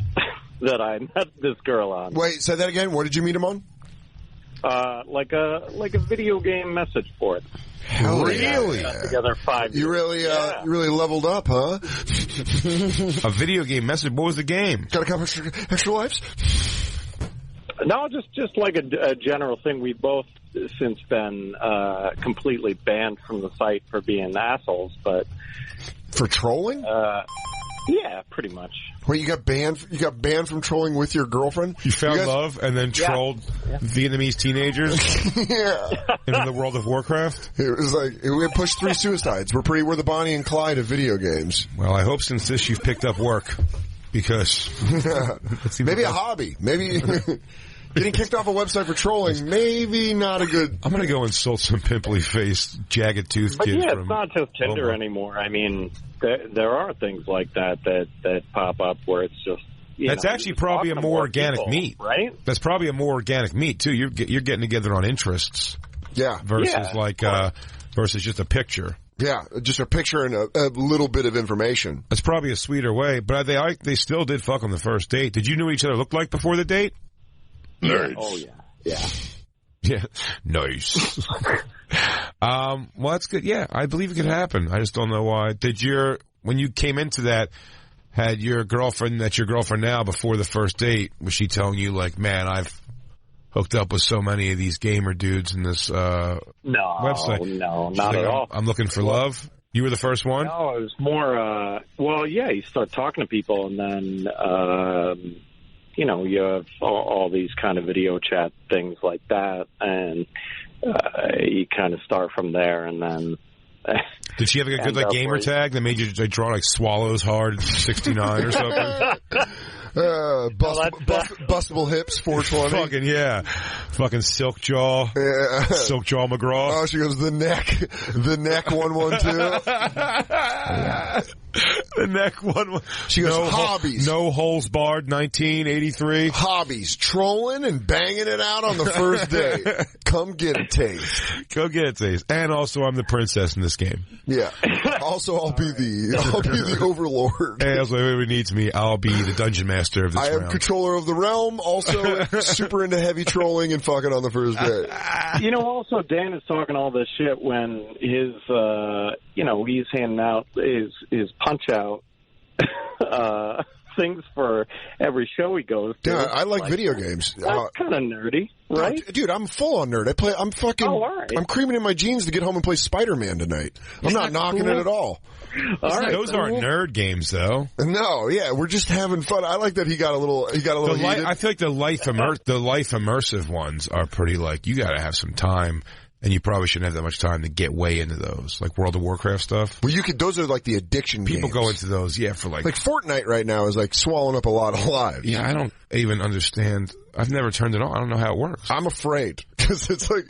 that I met this girl on. Wait, say that again. What did you meet him on? Like a video game message board. Hell really? Together 5 years. You really leveled up, huh? A video game message. What was the game? Got a couple extra lives? No, just like a general thing. We both since been completely banned from the site for being assholes, but for trolling. Yeah, pretty much. Wait, you got banned? You got banned from trolling with your girlfriend? You found love and then trolled Vietnamese teenagers into the world of Warcraft? It was like, we pushed 3 suicides. We're the Bonnie and Clyde of video games. Well, I hope since this you've picked up work, because... Maybe a hobby. Maybe... Getting kicked off a website for trolling, maybe not a good... I'm going to go insult some pimply-faced, jagged-toothed But kids. yeah, it's not just Tinder anymore. I mean, there are things like that pop up where it's just... That's actually probably a more organic meet. Right? That's probably a more organic meet, too. You're getting together on interests. Yeah. Versus just a picture. Yeah, just a picture and a little bit of information. That's probably a sweeter way, but they still did fuck on the first date. Did you know what each other looked like before the date? Nice. Oh, yeah. Yeah. Yeah. Nice. Well, that's good. Yeah, I believe it could happen. I just don't know why. When you came into that, had your girlfriend, that's your girlfriend now, before the first date, was she telling you, like, man, I've hooked up with so many of these gamer dudes in this website? No, not at all. I'm looking for love? You were the first one? No, it was more, you start talking to people, and then... you have all these kind of video chat things like that, and you kind of start from there, and then. Did she have a good gamer tag that made you draw like Swallows Hard 69 or something? Bustable hips 420. Fucking yeah. Fucking Silk Jaw. Yeah. Silk Jaw McGraw. Oh, she goes the neck 112. The neck 112. She goes hobbies. No holes barred 1983. Hobbies. Trolling and banging it out on the first day. Come get a taste. Go get a taste. And also I'm the princess in this game. Yeah. Also I'll be the overlord. And also if anybody needs me, I'll be the dungeon master of this round. I am controller of the realm, also super into heavy trolling and fucking on the first day. Also Dan is talking all this shit when his he's handing out his punch out things for every show he goes to. Yeah, I like video games. That's kind of nerdy, right? No, dude, I'm full on nerd. I'm creaming in my jeans to get home and play Spider-Man tonight. I'm not knocking it at all. Those aren't nerd games, though. No, yeah, we're just having fun. I like that he got a little heated. I feel like the life immersive ones are pretty you got to have some time. And you probably shouldn't have that much time to get way into those, like World of Warcraft stuff. Well, those are like the addiction People games. go into those, for like Fortnite right now is like swallowing up a lot of lives. Yeah, I don't even understand. I've never turned it on. I don't know how it works. I'm afraid because it's like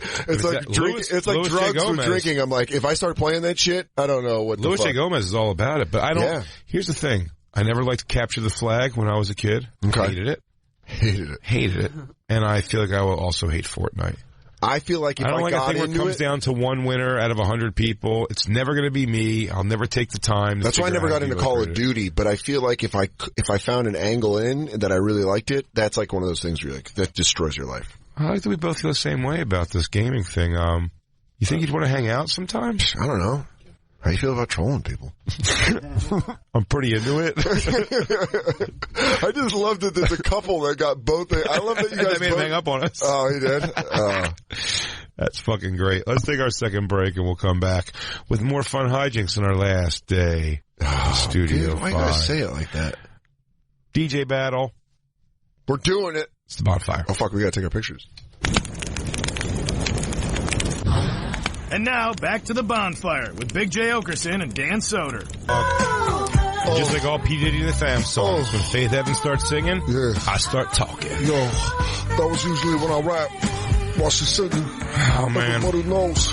drugs with drinking. I'm like, if I start playing that shit, I don't know what. Luis J. Gomez is all about it, but I don't. Yeah. Here's the thing: I never liked to capture the flag when I was a kid. Okay. Hated it, and I feel like I will also hate Fortnite. I feel like if I got a thing where it comes down to one winner out of 100 people, it's never going to be me. I'll never take the time. That's why I never got into Call of Duty. But I feel like if I found an angle in that I really liked it, that's like one of those things where that destroys your life. I like that we both feel the same way about this gaming thing. You think you'd want to hang out sometimes? I don't know. How do you feel about trolling people? I'm pretty into it. I just love that there's a couple that got both. I love that you guys made him hang up on us. Oh, he did? That's fucking great. Let's take our second break and we'll come back with more fun hijinks on our last day. Studio dude, why 5. you gotta say it like that? DJ battle. We're doing it. It's the Bonfire. Oh, fuck, we gotta take our pictures. And now, back to the Bonfire with Big J. Oakerson and Dan Soder. Just like all P. Diddy and the Fam songs, when Faith Evans starts singing, I start talking. Yo, that was usually when I rap while she's singing. Oh, man. Everybody knows.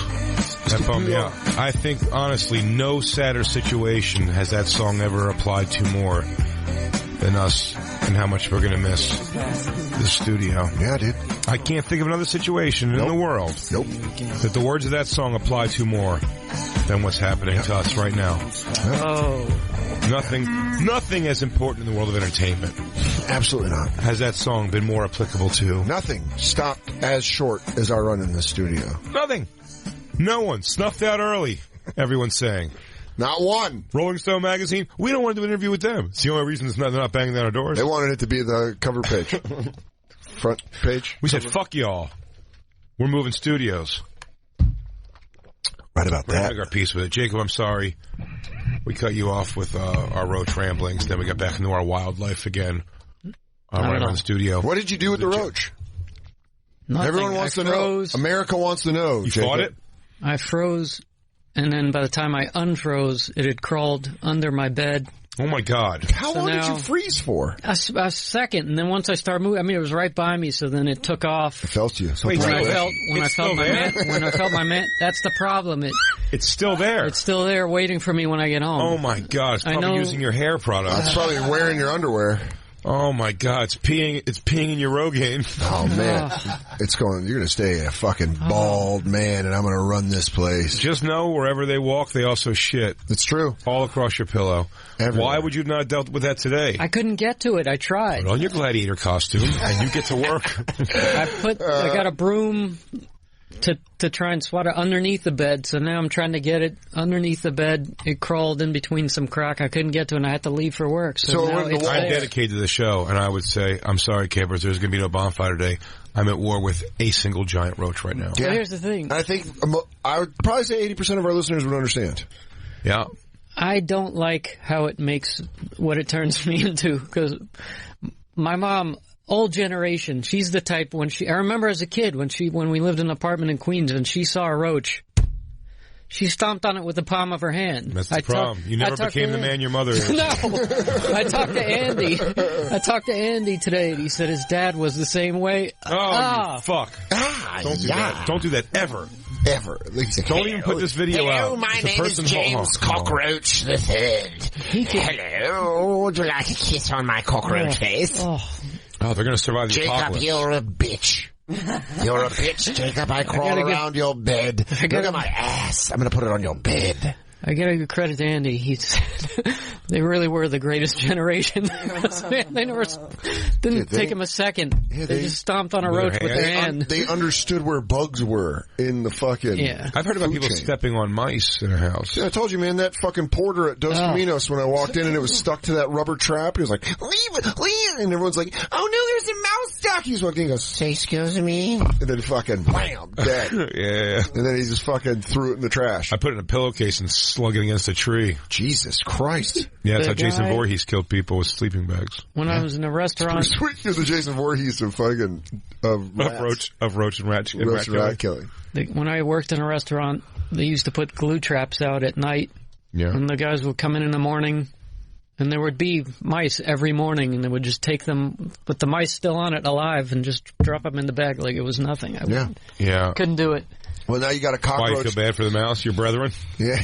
That bummed me out. I think, honestly, no sadder situation has that song ever applied to more than us and how much we're going to miss the studio. Yeah, dude. I can't think of another situation in the world that the words of that song apply to more than what's happening to us right now. Oh. Nothing as important in the world of entertainment. Absolutely not. Has that song been more applicable to? Nothing stopped as short as our run in the studio. Nothing. No one. Snuffed out early, everyone's saying. Not one. Rolling Stone magazine, we don't want to do an interview with them. It's the only reason they're not banging down our doors. They wanted it to be the cover page. Front page. We said, fuck y'all. We're moving studios. Right about We're that. going to make our peace with it. Jacob, I'm sorry. We cut you off with our Roach ramblings. Then we got back into our wildlife again. Right around the studio. What did you do with the Roach? Nothing. Everyone wants to know. America wants to know. You fought it? I froze, and then by the time I unfroze, it had crawled under my bed. Oh, my God. How long did you freeze for? A second, and then once I started moving, I mean, it was right by me, so then it took off. It felt you. When I felt my man, that's the problem. It's still there. It's still there waiting for me when I get home. Oh, my God. It's probably using your hair products. It's probably wearing your underwear. Oh, my God. It's peeing in your Rogaine. Oh, man. You're going to stay a fucking bald man, and I'm going to run this place. Just know, wherever they walk, they also shit. It's true. All across your pillow. Everywhere. Why would you not have dealt with that today? I couldn't get to it. I tried. Put on your gladiator costume, and you get to work. I got a broom to try and swat it underneath the bed, so now I'm trying to get it underneath the bed. It crawled in between some crack I couldn't get to, and I had to leave for work. So now it's I'm there. dedicated to the show, and I would say, I'm sorry, campers, there's going to be no bonfire today. I'm at war with a single giant roach right now. So here's the thing. I think I would probably say 80% of our listeners would understand. Yeah. I don't like how it makes what it turns me into, because my mom old generation. She's the type I remember as a kid when we lived in an apartment in Queens and she saw a roach. She stomped on it with the palm of her hand. That's the problem. You never became the man your mother is. No. I talked to Andy today, and he said his dad was the same way. Oh, you fuck. Don't do that. Don't do that ever. Ever. Don't even put this video out. Hello, my name is James Cockroach the Third. Hello, would you like a kiss on my cockroach face? Oh, they're going to survive the apocalypse. Jacob, you're a bitch. You're a bitch, Jacob. I crawl around your bed. Look at my ass. I'm going to put it on your bed. I gotta give credit to Andy. He said they really were the greatest generation. They never didn't take him a second. Yeah, they just stomped on a roach with their hand. They understood where bugs were in the fucking. Yeah, I've heard about people stepping on mice in a house. Yeah, I told you, man. That fucking porter at Dos Caminos, when I walked in and it was stuck to that rubber trap, he was like, "Leave it, leave it," and everyone's like, "Oh no, there's a mouse stuck." He was walking, he goes, "Say excuse me," and then fucking bam, dead. Yeah, and then he just fucking threw it in the trash. I put it in a pillowcase and slug it against a tree. Jesus Christ. Yeah, that's how Jason Voorhees killed people with sleeping bags. When I was in a restaurant. Sweet, you're the Jason Voorhees of fucking, of roach and rat killing. When I worked in a restaurant, they used to put glue traps out at night. Yeah. And the guys would come in the morning, and there would be mice every morning, and they would just take them with the mice still on it alive and just drop them in the bag like it was nothing. Yeah. Couldn't do it. Well, now you got a cockroach. Why, you feel bad for the mouse, your brethren? Yeah.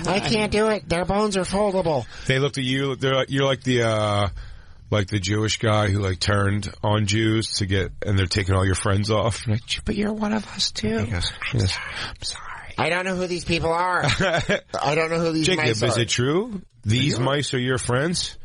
I can't do it. Their bones are foldable. They looked at you. You're like the Jewish guy who turned on Jews to get, and they're taking all your friends off. But you're one of us too. I'm sorry. I don't know who these people are. I don't know who these mice are. Is it true? These mice are your friends?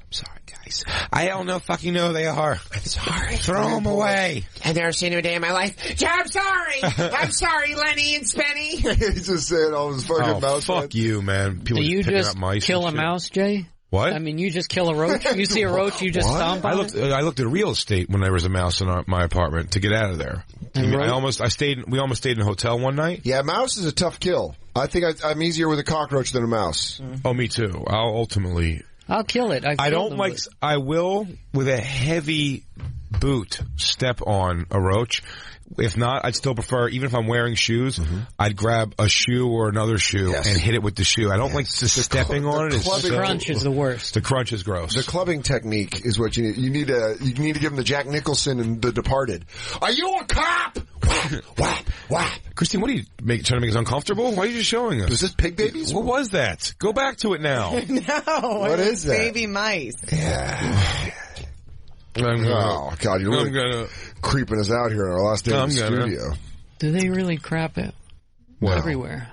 I'm sorry, guys. I don't fucking know who they are. I'm sorry. Throw them away. I've never seen you a day in my life. I'm sorry. I'm sorry, Lenny and Spenny. He's just saying all his fucking mouse. Fuck you, man. People Do you just mice kill a mouse, Jay? What? I mean, you just kill a roach? You see a roach, you just stomp on it? I looked at real estate when there was a mouse in my apartment to get out of there. We almost stayed in a hotel one night. Yeah, mouse is a tough kill. I think I'm easier with a cockroach than a mouse. Oh, me too. I'll kill it. I will, with a heavy boot, step on a roach. If not, I'd still prefer, even if I'm wearing shoes, I'd grab a shoe or another shoe and hit it with the shoe. I don't like stepping on it. The crunch is the worst. The crunch is gross. The clubbing technique is what you need. You need to give him the Jack Nicholson and The Departed. Are you a cop? Whap, whap, whap. Christine, what are you trying to make us uncomfortable? Why are you just showing us? Was this pig babies? What was that? Go back to it now. No. What is that? Baby mice. Yeah. Oh, God, you're really creeping us out here on our last day in the studio. Do they really crap it? Well, everywhere.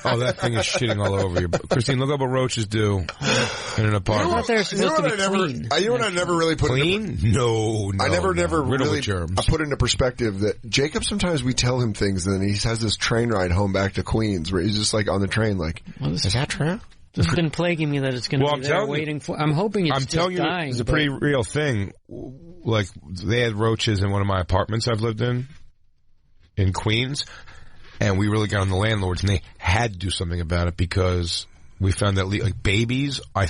Oh, that thing is shitting all over you. Christine, look up what roaches do in an apartment. I thought they were supposed to be clean. You know what I never really put clean? No. I never really germs. I put into perspective that Jacob, sometimes we tell him things and then he has this train ride home back to Queens where he's just on the train is that true? It's been plaguing me that it's going to be there waiting for. I'm hoping it's just dying. It's a pretty real thing. They had roaches in one of my apartments I've lived in Queens, and we really got on the landlords, and they had to do something about it because we found that babies, I'm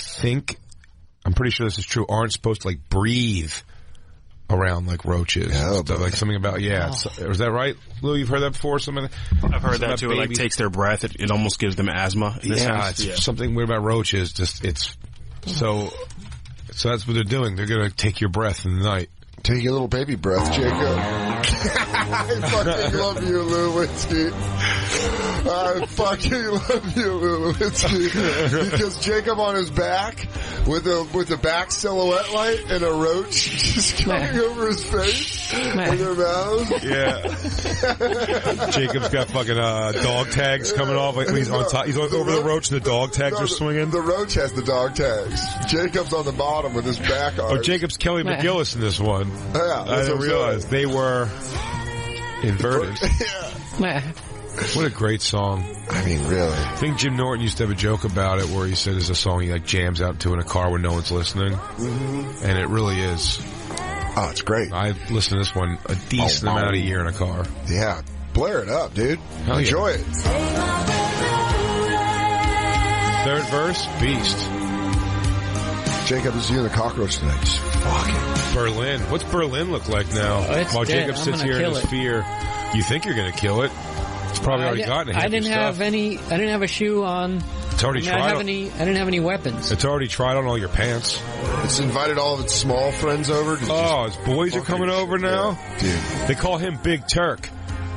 pretty sure this is true, aren't supposed to breathe around roaches. Yeah, something about is that right, Lou? You've heard that before? I've heard that too. It takes their breath. It almost gives them asthma. It's something weird about roaches. So that's what they're doing. They're going to take your breath in the night. Take your little baby breath, Jacob. I fucking love you, Lewinsky. I fucking love you, Lewinsky. Because Jacob on his back with the back silhouette light and a roach just coming over his face and their mouth. Yeah. Jacob's got fucking dog tags coming off. He's on top. He's over the roach and the dog tags are swinging. The roach has the dog tags. Jacob's on the bottom with his back on. Oh, Jacob's Kelly McGillis in this one. Yeah, I didn't realize they were inverted. Yeah. What a great song. I mean, really. I think Jim Norton used to have a joke about it where he said it's a song he jams out to in a car when no one's listening. Mm-hmm. And it really is. Oh, it's great. I listen to this one a decent amount a year in a car. Yeah. Blare it up, dude. Enjoy it. Third verse, beast. Jacob, this is you and the cockroach tonight. Just fucking Berlin. What's Berlin look like now? It's While dead. Jacob sits here in his fear, you think you're going to kill it? It's probably already gotten I didn't have any. I didn't have a shoe on. It's already tried. I didn't have any weapons. It's already tried on all your pants. It's invited all of its small friends over. His boys are coming over now? Dude. They call him Big Turk.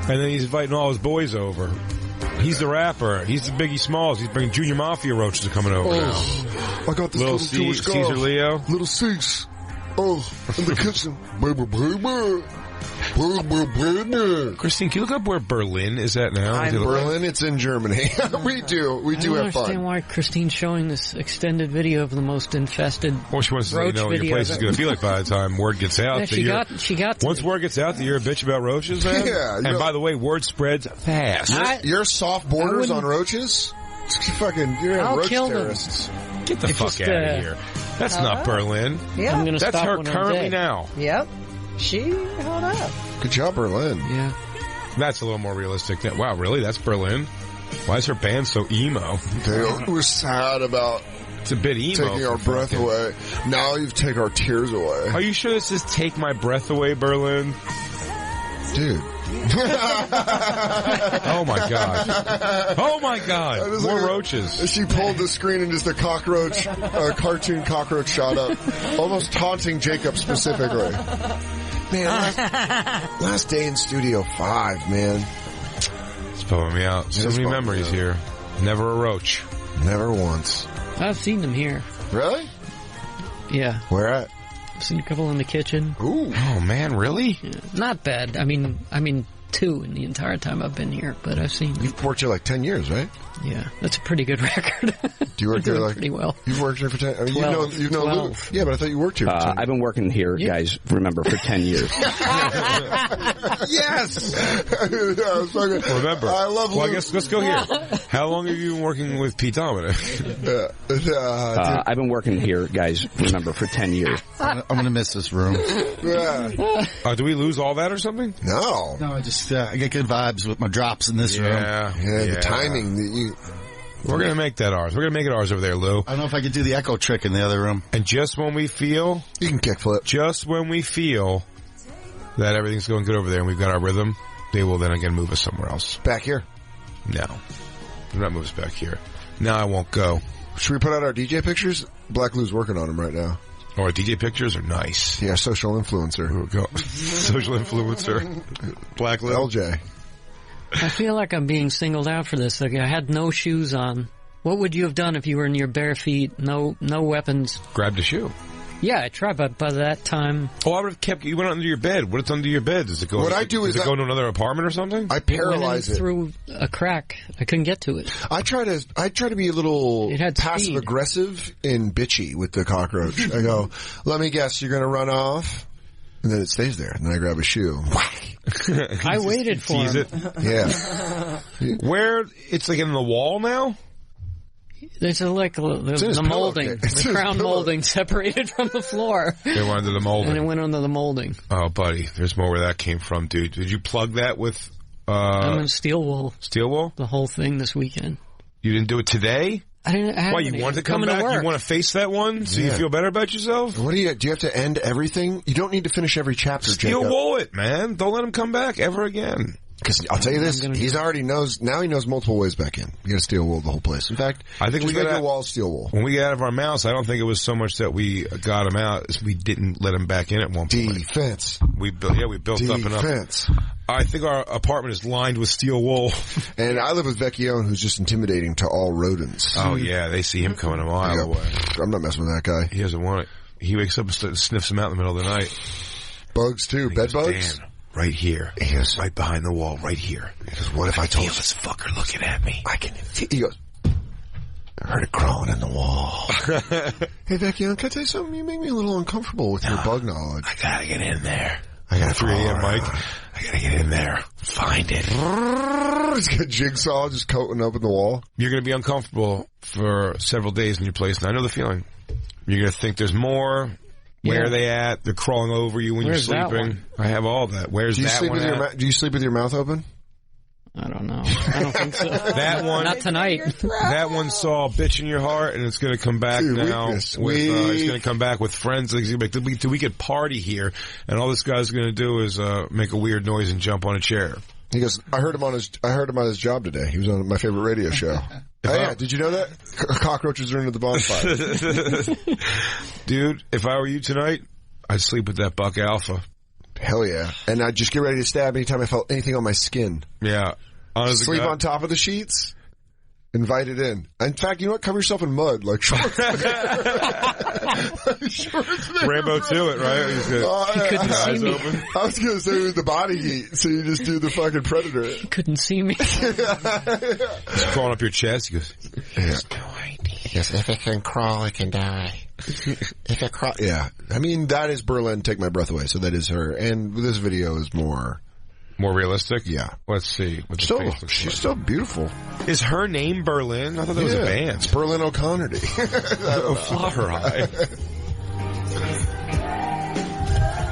And then he's inviting all his boys over. He's the rapper. He's the Biggie Smalls. He's bringing Junior Mafia roaches are coming over now. I got this little Jewish guy. Caesar Leo. Little Cease. Oh, in the kitchen. Baby, baby. Christine, can you look up where Berlin is at now? Berlin, it's in Germany. we do I don't have fun. understand why Christine's showing this extended video of the most infested. Well, she wants to roach know what your place is going to be like by the time word gets out. Yeah, she got. Once word gets out that you're a bitch about roaches, man. Yeah. And by the way, word spreads fast. You're soft borders on roaches. You're I'll roach kill terrorists. Get the fuck out of here. That's not Berlin. Yeah. I'm gonna That's stop her when I'm currently dead. now. Yep. She held up. Good job, Berlin. Yeah. That's a little more realistic. Wow, really? That's Berlin? Why is her band so emo? We're sad about it's a bit emo. Taking our breath away. Now you've taken our tears away. Are you sure this is Take My Breath Away, Berlin? Dude. Oh my god. Oh my god. More roaches. She pulled the screen and just a cockroach, a cartoon cockroach shot up, almost taunting Jacob specifically. Man, last day in Studio 5, man. It's bumming me out. So many memories here. Never a roach. Never once. I've seen them here. Really? Yeah. Where at? I've seen a couple in the kitchen. Ooh. Oh man, really? Yeah. Not bad. I mean, 2 in the entire time I've been here, but I've seen them. You've worked here like 10 years, right? Yeah, that's a pretty good record. Do you work there like pretty well? You've worked here for 10. I mean, 12, you know Lou. Yeah, but I thought you worked here for 10. I've been working here, guys. Remember, for 10 years. Yes. Remember. I love Lou. Well, I guess let's go here. How long have you been working with Pete Dominic? I've been working here, guys. Remember, for 10 years. I'm going to miss this room. Yeah. Do we lose all that or something? No. No, I just I get good vibes with my drops in this room. Yeah, the timing that you. We're going to make that ours. We're going to make it ours over there, Lou. I don't know if I could do the echo trick in the other room. And just when we feel... You can kickflip. Just when we feel that everything's going good over there and we've got our rhythm, they will then again move us somewhere else. Back here? No. Do not move us back here. No, I won't go. Should we put out our DJ pictures? Black Lou's working on them right now. Oh, our DJ pictures are nice. Yeah, social influencer. Here we go. Social influencer. Black Lou. LJ. I feel like I'm being singled out for this. Like I had no shoes on. What would you have done if you were in your bare feet, no weapons? Grabbed a shoe. Yeah, I tried, but by that time... Oh, I would have kept... You went under your bed. What's under your bed? Does it go... What I do is... Does it go to another apartment or something? I paralyze it. Through a crack. I couldn't get to it. I try to be a little passive-aggressive and bitchy with the cockroach. I go, let me guess, you're going to run off? And then it stays there. And then I grab a shoe. Whack! I waited for him. Yeah. Where... It's like in the wall now? There's the molding, the crown molding separated from the floor. They went under the molding. And it went under the molding. Oh, buddy, there's more where that came from, dude. Did you plug that with... I'm in steel wool. Steel wool? The whole thing this weekend. You didn't do it today? I didn't. Why, you want to come back? You want to face that one so you feel better about yourself? What do you have to end everything? You don't need to finish every chapter, Steel wool it, man. Don't let him come back ever again. Because I'll tell you this, he knows multiple ways back in. You got to steel wool the whole place. In fact, I think just make your walls steel wool. When we get out of our mouths, I don't think it was so much that we got him out as we didn't let him back in at one point. Defense. We built up enough. I think our apartment is lined with steel wool. And I live with Vecchione, who's just intimidating to all rodents. Oh yeah, they see him coming a mile away. I'm not messing with that guy. He doesn't want it. He wakes up and sniffs them out in the middle of the night. Bugs too, bed bugs. Dan, right here. He goes, right behind the wall, right here. He goes, what if I told you? This fucker looking at me. He goes, I heard it crawling in the wall. Hey, Vecchione, can I tell you something? You make me a little uncomfortable with your bug knowledge. I gotta get in there. I gotta 3 a.m., Mike. I gotta get in there. Find it. He's got Jigsaw just coating up in the wall. You're gonna be uncomfortable for several days in your place, and I know the feeling. You're gonna think there's more. Where are they at? They're crawling over you when you're sleeping. I have all that. Where's that one at? Do you sleep with your mouth open? I don't know. I don't think so. That one, not tonight. That one saw "Bitch in Your Heart," and it's going to come back now. It's going to come back with friends. It's gonna be like, we could party here, and all this guy's going to do is make a weird noise and jump on a chair. He goes, I heard him on his job today. He was on my favorite radio show. Oh, yeah. Did you know that? Cockroaches are into the bonfire. Dude, if I were you tonight, I'd sleep with that buck alpha. Hell yeah. And I'd just get ready to stab anytime I felt anything on my skin. Yeah. Sleep on top of the sheets. Invite it in. In fact, you know what? Cover yourself in mud. Like Schwarzenegger. Rambo to it, right? He couldn't see me. Open. I was going to say the body heat, so you just do the fucking Predator. He couldn't see me. He's crawling up your chest. He goes, there's no idea. Yes, if it can crawl, it can die. If it crawl, yeah. I mean, that is Berlin, Take My Breath Away, so that is her. And this video is more realistic? Yeah. Let's see. She's still beautiful. Is her name Berlin? I thought that was a band. It's Berlin O'Connerty. Flower Eye.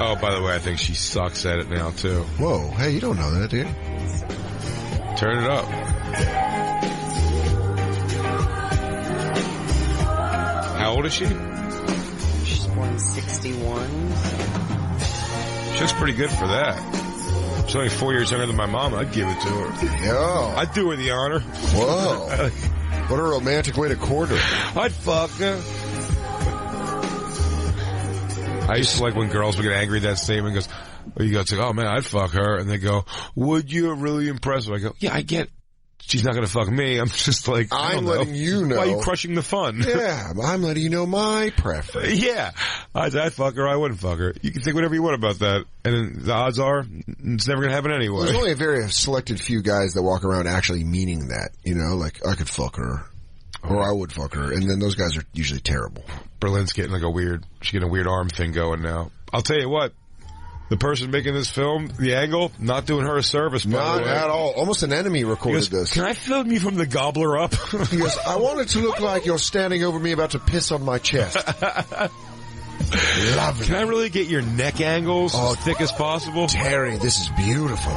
Oh, by the way, I think she sucks at it now, too. Whoa. Hey, you don't know that, dude. Turn it up. How old is she? She's born 61. She looks pretty good for that. She's only 4 years younger than my mom. I'd give it to her. Yeah. I'd do her the honor. Whoa. What a romantic way to court her. I'd fuck her. I used to like when girls would get angry at that statement. Goes, you go, it's like, oh man, I'd fuck her. And they go, would you? Really impressive. I go, yeah, I get she's not going to fuck me. I'm just like, I'm letting you know. Why are you crushing the fun? Yeah, I'm letting you know my preference. Yeah. I'd fuck her. I wouldn't fuck her. You can think whatever you want about that. And the odds are it's never going to happen anyway. There's only a very selected few guys that walk around actually meaning that. You know, like, I could fuck her. Or I would fuck her. And then those guys are usually terrible. Berlin's getting like she's getting a weird arm thing going now. I'll tell you what. The person making this film, the angle, not doing her a service. Not at all. Almost an enemy recorded this. Can I film you from the gobbler up? He goes, I want it to look like you're standing over me about to piss on my chest. Lovely. Can I really get your neck angles as thick as possible? Terry, this is beautiful.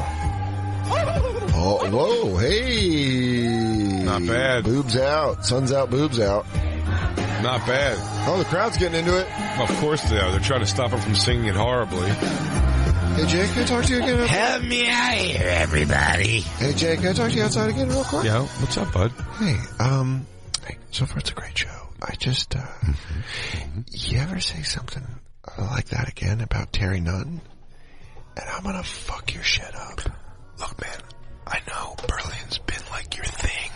Oh, whoa, hey. Not bad. Boobs out. Sun's out, boobs out. Not bad. Oh, the crowd's getting into it. Of course they are. They're trying to stop her from singing it horribly. Hey, Jake, can I talk to you again? Help me out here, everybody. Hey, Jake, can I talk to you outside again real quick? Yeah, what's up, bud? Hey, so far it's a great show. I just, you ever say something like that again about Terry Nunn? And I'm gonna fuck your shit up. Look, man, I know Berlin's been like your thing.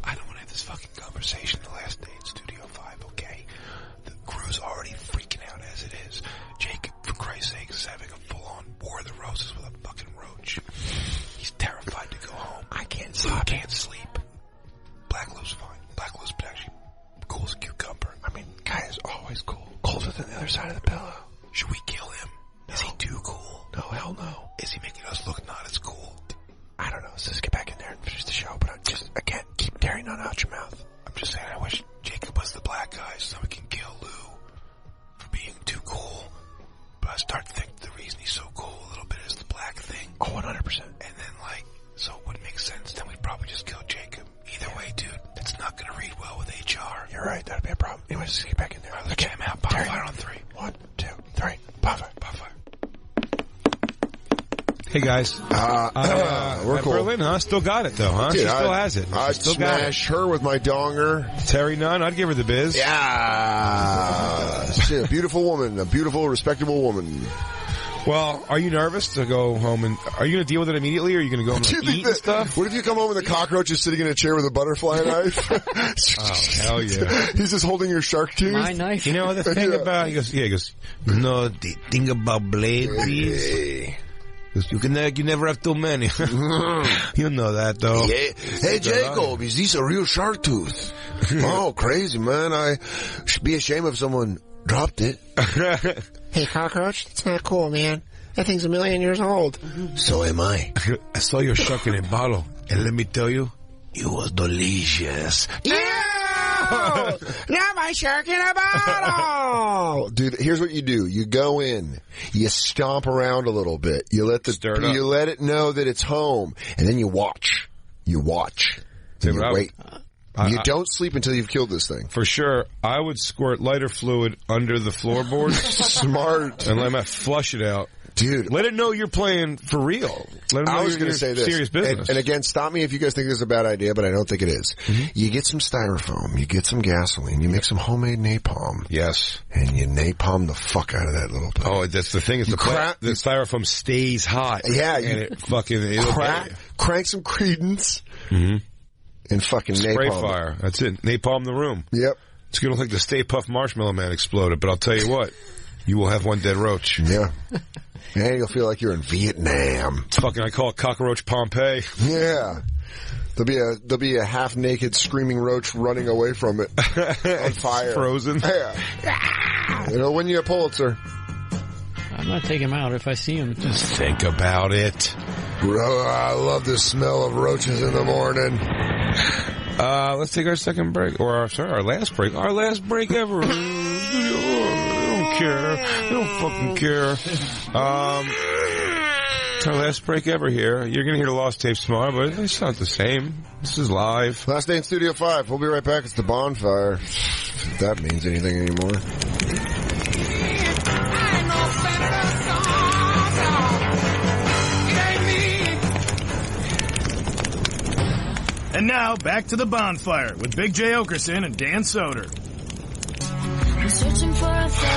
I don't want to have this fucking conversation the last day in Studio 5, okay? The crew's already freaking out as it is. Jake, for Christ's sake, is having a full-on War of the Roses with a fucking roach. He's terrified to go home. I can't sleep. Blacklove's fine. Blacklove's actually cool as a cucumber. I mean, guy is always cool. Colder than the other side of the pillow. Should we kill him? No. Is he too cool? No, hell no. Is he making us look not as cool? I don't know. Let's just get back in there and finish the show. But I can't keep Terry Nunn out your mouth. I'm just saying, I wish Jacob was the black guy so we can kill Lou for being too cool. But I start to think the reason he's so cool a little bit is the black thing. Oh, 100%. And then, so it would make sense. Then we'd probably just kill Jacob. Either way, dude, it's not going to read well with HR. You're right. That'd be a problem. Anyway, just get back in there. All right, let's jam out. Bonfire on 3. 1, 2, 3. Bonfire. Hey guys, we're cool. Berlin, huh? Still got it though, huh? Dude, she still has it. I'd still smash her with my donger. Terry Nunn, I'd give her the biz. Yeah, she's a beautiful woman, a beautiful, respectable woman. Well, are you nervous to go home and are you going to deal with it immediately, or are you going to go home and eat and stuff? What if you come home and the cockroach is sitting in a chair with a butterfly knife? Oh, hell yeah! He's just holding your shark tooth. My knife. You know the thing about he goes, no, the thing about blade is. You never have too many. You know that, though. Yeah. Hey, Jacob, is this a real shark tooth? Oh, crazy, man. I should be ashamed if someone dropped it. Hey, Cockroach, that's not cool, man. That thing's 1,000,000 years old. So am I. I saw your shark in a bottle, and let me tell you, it was delicious. Yeah! Now my shark in a bottle. Dude, here's what you do. You go in, you stomp around a little bit, you let it know that it's home, and then you watch. You watch. And you wait. You don't sleep until you've killed this thing. For sure. I would squirt lighter fluid under the floorboard. Smart. And let it flush it out. Dude. Let it know you're playing for real. Let it know I was going to say this. Serious business. And again, stop me if you guys think this is a bad idea, but I don't think it is. Mm-hmm. You get some styrofoam, you get some gasoline, you make some homemade napalm. Yes. And you napalm the fuck out of that little thing. Oh, that's the thing. Is the styrofoam stays hot. Yeah. And it fucking... Crank some Credence. Mm-hmm. And fucking spray napalm. Fire. That's it. Napalm the room. Yep. It's going to look like the Stay Puft Marshmallow Man exploded, but I'll tell you what. You will have one dead roach. Yeah. And you'll feel like you're in Vietnam. Fucking, I call it Cockroach Pompeii. Yeah. There'll be a half-naked screaming roach running away from it. On fire. Frozen. Yeah. It'll win you a Pulitzer. I'm going to take him out if I see him. Just think about it. I love the smell of roaches in the morning. Let's take our second break. Or, our last break. Our last break ever. They don't care. They don't fucking care. Our last break ever here. You're going to hear the lost tapes tomorrow, but it's not the same. This is live. Last day in Studio 5. We'll be right back. It's the Bonfire. If that means anything anymore. And now, back to the Bonfire with Big J. Oakerson and Dan Soder.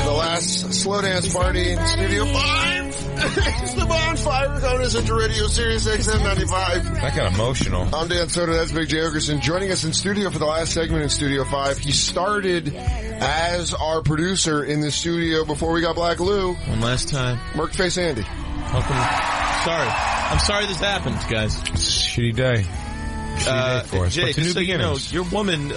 The last slow dance party in Studio 5. It's the Bonfire going us into Radio Sirius XM 95. That got emotional. I'm Dan Soder. That's Big J. Oakerson. Joining us in studio for the last segment in Studio 5. He started as our producer in the studio before we got Black Lou. One last time. Merkface Andy. Welcome. Sorry. I'm sorry this happened, guys. It's a shitty day. For us. Jay, just so you know, your woman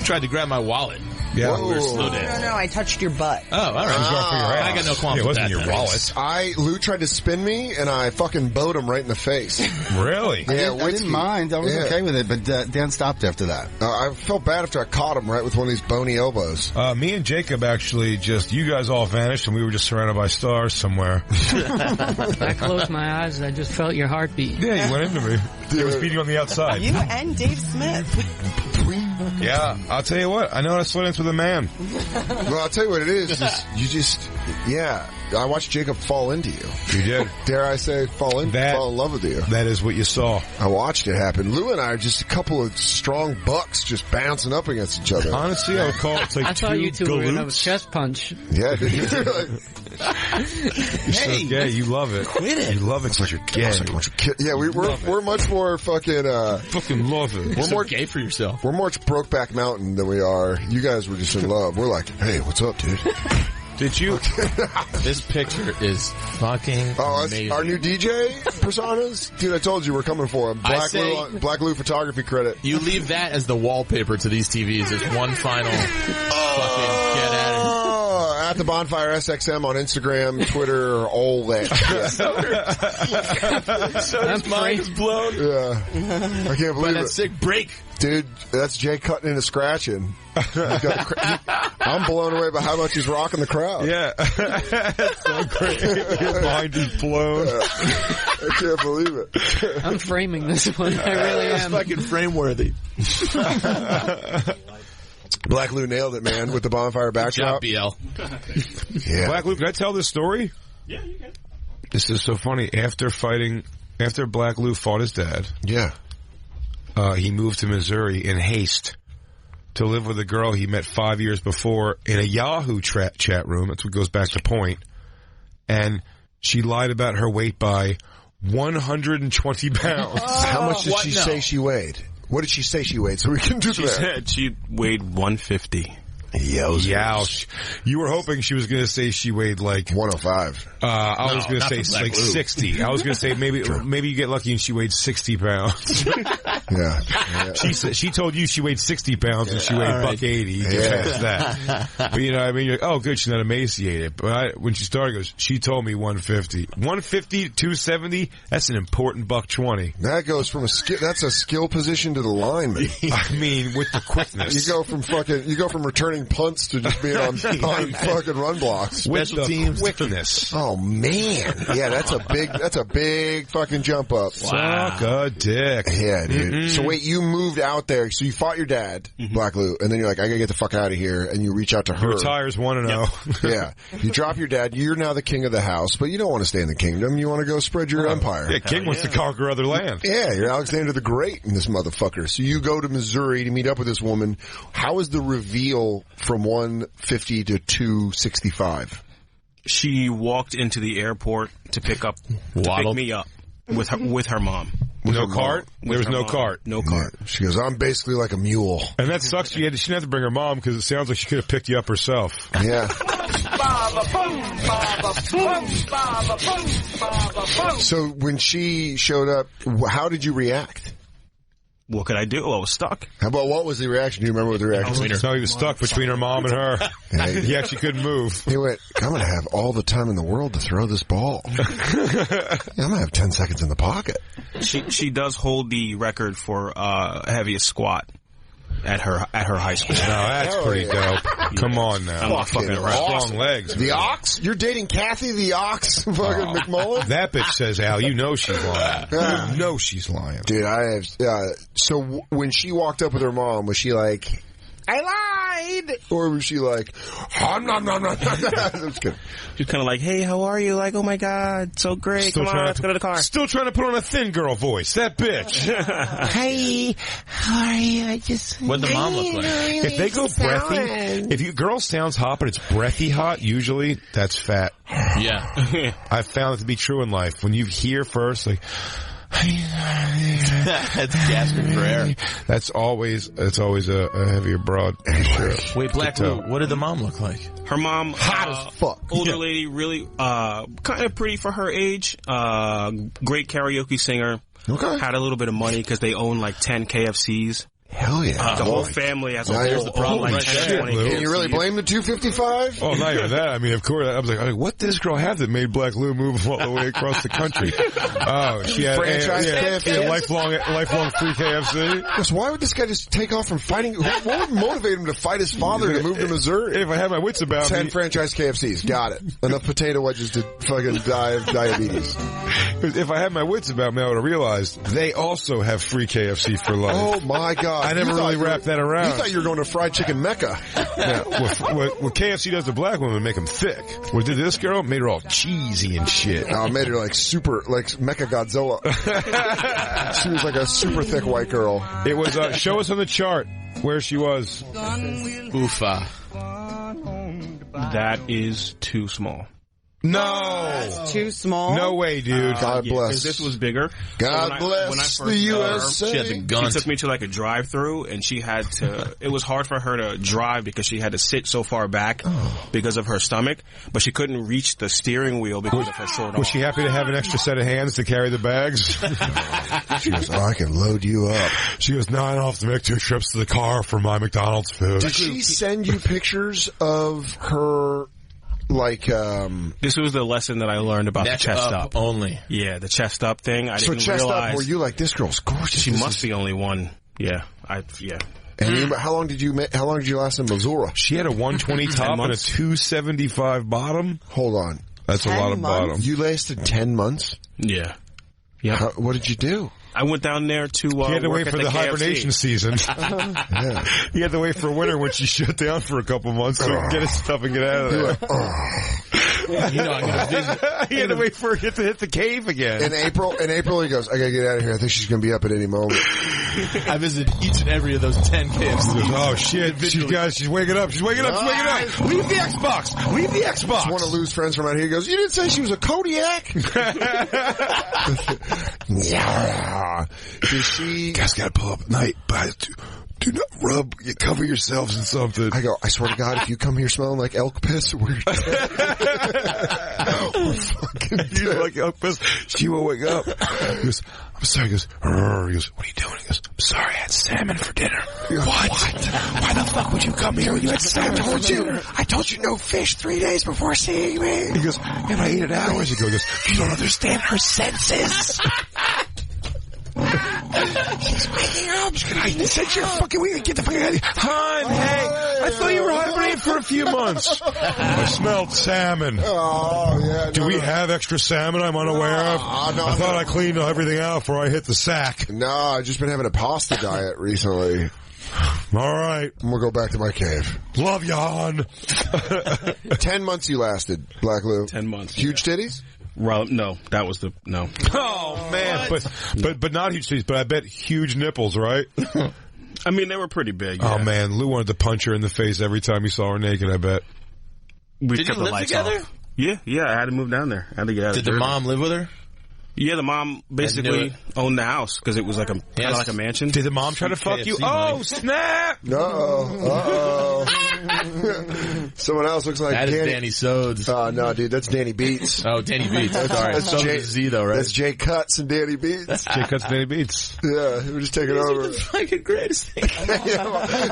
tried to grab my wallet. Yeah. We were slow dancing. No, I touched your butt. Oh, all right. I got no qualms it with wasn't that. Your wallet. Lou tried to spin me, and I fucking bowed him right in the face. Really? Yeah, I didn't mind. I was okay with it, but Dan stopped after that. I felt bad after I caught him right with one of these bony elbows. Me and Jacob actually you guys all vanished, and we were just surrounded by stars somewhere. I closed my eyes. I just felt your heartbeat. Yeah, you went into me. It was beating on the outside. You and Dave Smith. Yeah, I'll tell you what. I know how to slow dance with a man. Well, I'll tell you what it is. I watched Jacob fall into you. You did. Dare I say, fall in love with you. That is what you saw. I watched it happen. Lou and I are just a couple of strong bucks just bouncing up against each other. Honestly, I would call it like I thought you two were in a chest punch. Yeah, dude. You're so gay. You love it. Quit it. You love it because you're gay. Yeah, we're much more fucking... fucking love it. We're more gay for yourself. We're more Brokeback Mountain than we are. You guys were just in love. We're like, hey, what's up, dude? Did you? This picture is fucking amazing. Our new DJ personas? Dude, I told you we're coming for him. Black Lou photography credit. You leave that as the wallpaper to these TVs as one final fucking get at it. At the Bonfire SXM on Instagram, Twitter, all that shit. So his mind is blown. Yeah. I can't believe that it. Sick break. Dude, that's Jay cutting into scratching. I'm blown away by how much he's rocking the crowd. Yeah. That's so great. His mind is blown. I can't believe it. I'm framing this one. I really am. It's fucking frame-worthy. Black Lou nailed it, man, with the Bonfire backdrop. Good job, BL. Yeah. Black Lou, can I tell this story? Yeah, you can. This is so funny. After Black Lou fought his dad. Yeah. He moved to Missouri in haste to live with a girl he met 5 years before in a Yahoo chat room. That's what goes back to point. And she lied about her weight by 120 pounds. How much did she say she weighed? What did she say she weighed? So we can do that. She said she weighed 150. Youch. You were hoping she was going to say she weighed like 105. I was going to say like 60. I was going to say maybe you get lucky and she weighed 60 pounds. Yeah. She told you she weighed 60 pounds and she weighed $180. You get past that. But you know what I mean? You're like, oh, good, she's not emaciated. But when she started, she told me 150. 150, 270, that's an important $120. That goes from that's a skill position to the lineman. I mean, with the quickness. You go from returning punts to just being on fucking run blocks. Special teams quickness. Oh man. Yeah, that's a big fucking jump up. Suck a dick. Yeah, dude. Mm-hmm. So wait, you moved out there, so you fought your dad, Black Lou, and then you're like, I gotta get the fuck out of here, and you reach out to her. He retires 1-0. Yeah. You drop your dad, you're now the king of the house, but you don't want to stay in the kingdom, you want to go spread your empire. Yeah, king wants to conquer other land. Yeah, you're Alexander the Great in this motherfucker. So you go to Missouri to meet up with this woman. How is the reveal from 150 to 265? She walked into the airport to pick me up with her mom. No cart? There was no cart. No cart. Yeah. She goes, I'm basically like a mule. And that sucks. She didn't have to bring her mom because it sounds like she could have picked you up herself. Yeah. So when she showed up, how did you react? What could I do? I was stuck. How about what was the reaction? Do you remember what the reaction was? So he was stuck between her mom and her. He actually couldn't move. He went, I'm going to have all the time in the world to throw this ball. I'm going to have 10 seconds in the pocket. She does hold the record for heaviest squat at her high school. No, that's pretty dope. Come on now. I'm not fucking around. Strong legs. The Ox? You're dating Kathy the Ox fucking McMullen? That bitch says, Al, you know she's lying. You know she's lying. Dude, I have... so when she walked up with her mom, was she like... I lied! Or was she like, That's good. She's kind of like, hey, how are you? Like, oh my God, so great. Come on, let's go to the car. Still trying to put on a thin girl voice. That bitch. Hi, how are you? I just... What'd the mom look like? If they go breathy, if your girl sounds hot, but it's breathy hot, usually that's fat. Yeah. I've found it to be true in life. When you hear first, like... That's gasping for air. It's always a heavier broad. Sure. Wait, Black Lou, what did the mom look like? Her mom, hot as fuck. Older lady, really kind of pretty for her age. Great karaoke singer. Okay. Had a little bit of money because they own like 10 KFCs. Hell yeah. The whole family has here's the problem. Like 10, 20 Can you really blame the 255? Oh, not even that. I mean, of course, I was like, what did this girl have that made Black Lou move all the way across the country? Oh, she had KFC. lifelong free KFC. So why would this guy just take off from fighting? What would motivate him to fight his father to move to Missouri? If I had my wits about 10 me. franchise KFCs. Got it. Enough potato wedges to fucking die of diabetes. If I had my wits about me, I would have realized they also have free KFC for life. Oh my God. I never really wrapped that around. You thought you were going to fried chicken Mecca. Yeah, what KFC does to black women, make them thick. What did this girl? Made her all cheesy and shit. Oh, made her like super, like Mecha Godzilla. She was like a super thick white girl. It was, show us on the chart where she was. Oofa. That is too small. No! That's too small? No way, dude. God bless. This was bigger. God bless the USA. She had the gun. She took me to like a drive-through, and she had to... It was hard for her to drive because she had to sit so far back because of her stomach, but she couldn't reach the steering wheel because of her short arm. Was she happy to have an extra set of hands to carry the bags? She goes, oh, I can load you up. She goes, no, I don't have to make 2 trips to the car for my McDonald's food. Did she send you pictures of her... Like, this was the lesson that I learned about the chest up only. Yeah, the chest up thing. I didn't chest realize. Up, were you like, this girl's gorgeous? She must be only one. Yeah, And how long did you last in Missouri? She had a 120 top and a 275 bottom. Hold on, that's a lot of bottom. You lasted 10 months. Yeah. Yeah. What did you do? I went down there to he had to work wait for the KFC. hibernation season. Yeah. He had to wait for winter when she shut down for a couple months so he could get his stuff and get out of there. He had to wait for it to hit the cave again. In April, he goes, I gotta get out of here. I think she's gonna be up at any moment. I visited each and every of those 10 KFCs. Oh shit! She's waking up. She's waking up. She's waking up. Leave the Xbox. Leave the Xbox. Just want to lose friends from out here. He goes, you didn't say she was a Kodiak. Yeah. Did she? Guys gotta pull up at night, but do not rub, you cover yourselves in something. I go, I swear to God, if you come here smelling like elk piss, we're fucking dead. Like elk piss. She will wake up. He goes, I'm sorry. He goes, what are you doing? He goes, I'm sorry, I had salmon for dinner. What? Why the fuck would you come here when you had salmon for dinner? I told you no fish 3 days before seeing me. He goes, yeah, but I ate it hours ago. He goes, you don't understand her senses. She's waking up. I said you're fucking weird. Get the fuck out of here. Hon, hey, I thought you were hibernating for a few months. I smelled salmon. Oh, yeah. Do we have extra salmon I'm unaware of? No, I thought I cleaned everything out before I hit the sack. No, I've just been having a pasta diet recently. All right. I'm going to go back to my cave. Love ya, hon. 10 months you lasted, Black Lou. 10 months. Huge titties? Well, no, that was the no. Oh man, but not huge titties, but I bet huge nipples, right? I mean, they were pretty big. Yeah. Oh man, Lou wanted to punch her in the face every time he saw her naked. I bet. Did you live together? Off. Yeah, I had to move down there. I had to get out. Did the mom live with her? Yeah, the mom basically owned the house because it was like kind of like a mansion. Did the mom try to fuck you? Oh, snap! No. Someone else looks like that is Danny Sodes. No, dude, that's Danny Beats. Oh, Danny Beats. Sorry, that's Jay Z though, right? That's Jay Cuts and Danny Beats. Jay Cuts and Danny Beats. Yeah, we're just taking over. The fucking greatest thing.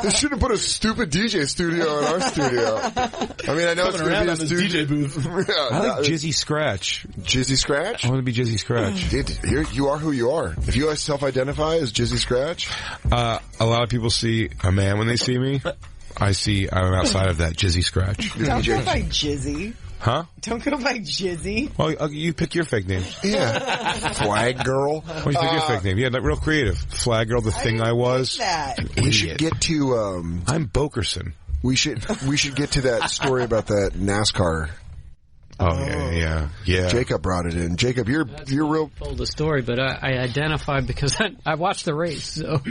They should have put a stupid DJ studio in our studio. I mean, I know it's going to be a studio DJ booth. I like Jizzy Scratch. Jizzy Scratch? I want to be Jizzy Scratch. Dude, you are who you are. If you self-identify as Jizzy Scratch, a lot of people see a man when they see me. I'm outside of that Jizzy Scratch. Don't go by Jizzy. Huh? Don't go by Jizzy. Well, you pick your fake name. Yeah. Flag Girl. Why don't you pick your fake name? Yeah, not real creative. Flag Girl, the thing I was. We should get to. I'm Oakerson. We should get to that story about that NASCAR. Oh yeah. Jacob brought it in. Jacob, you're real. Told the story, but I identified because I watched the race. So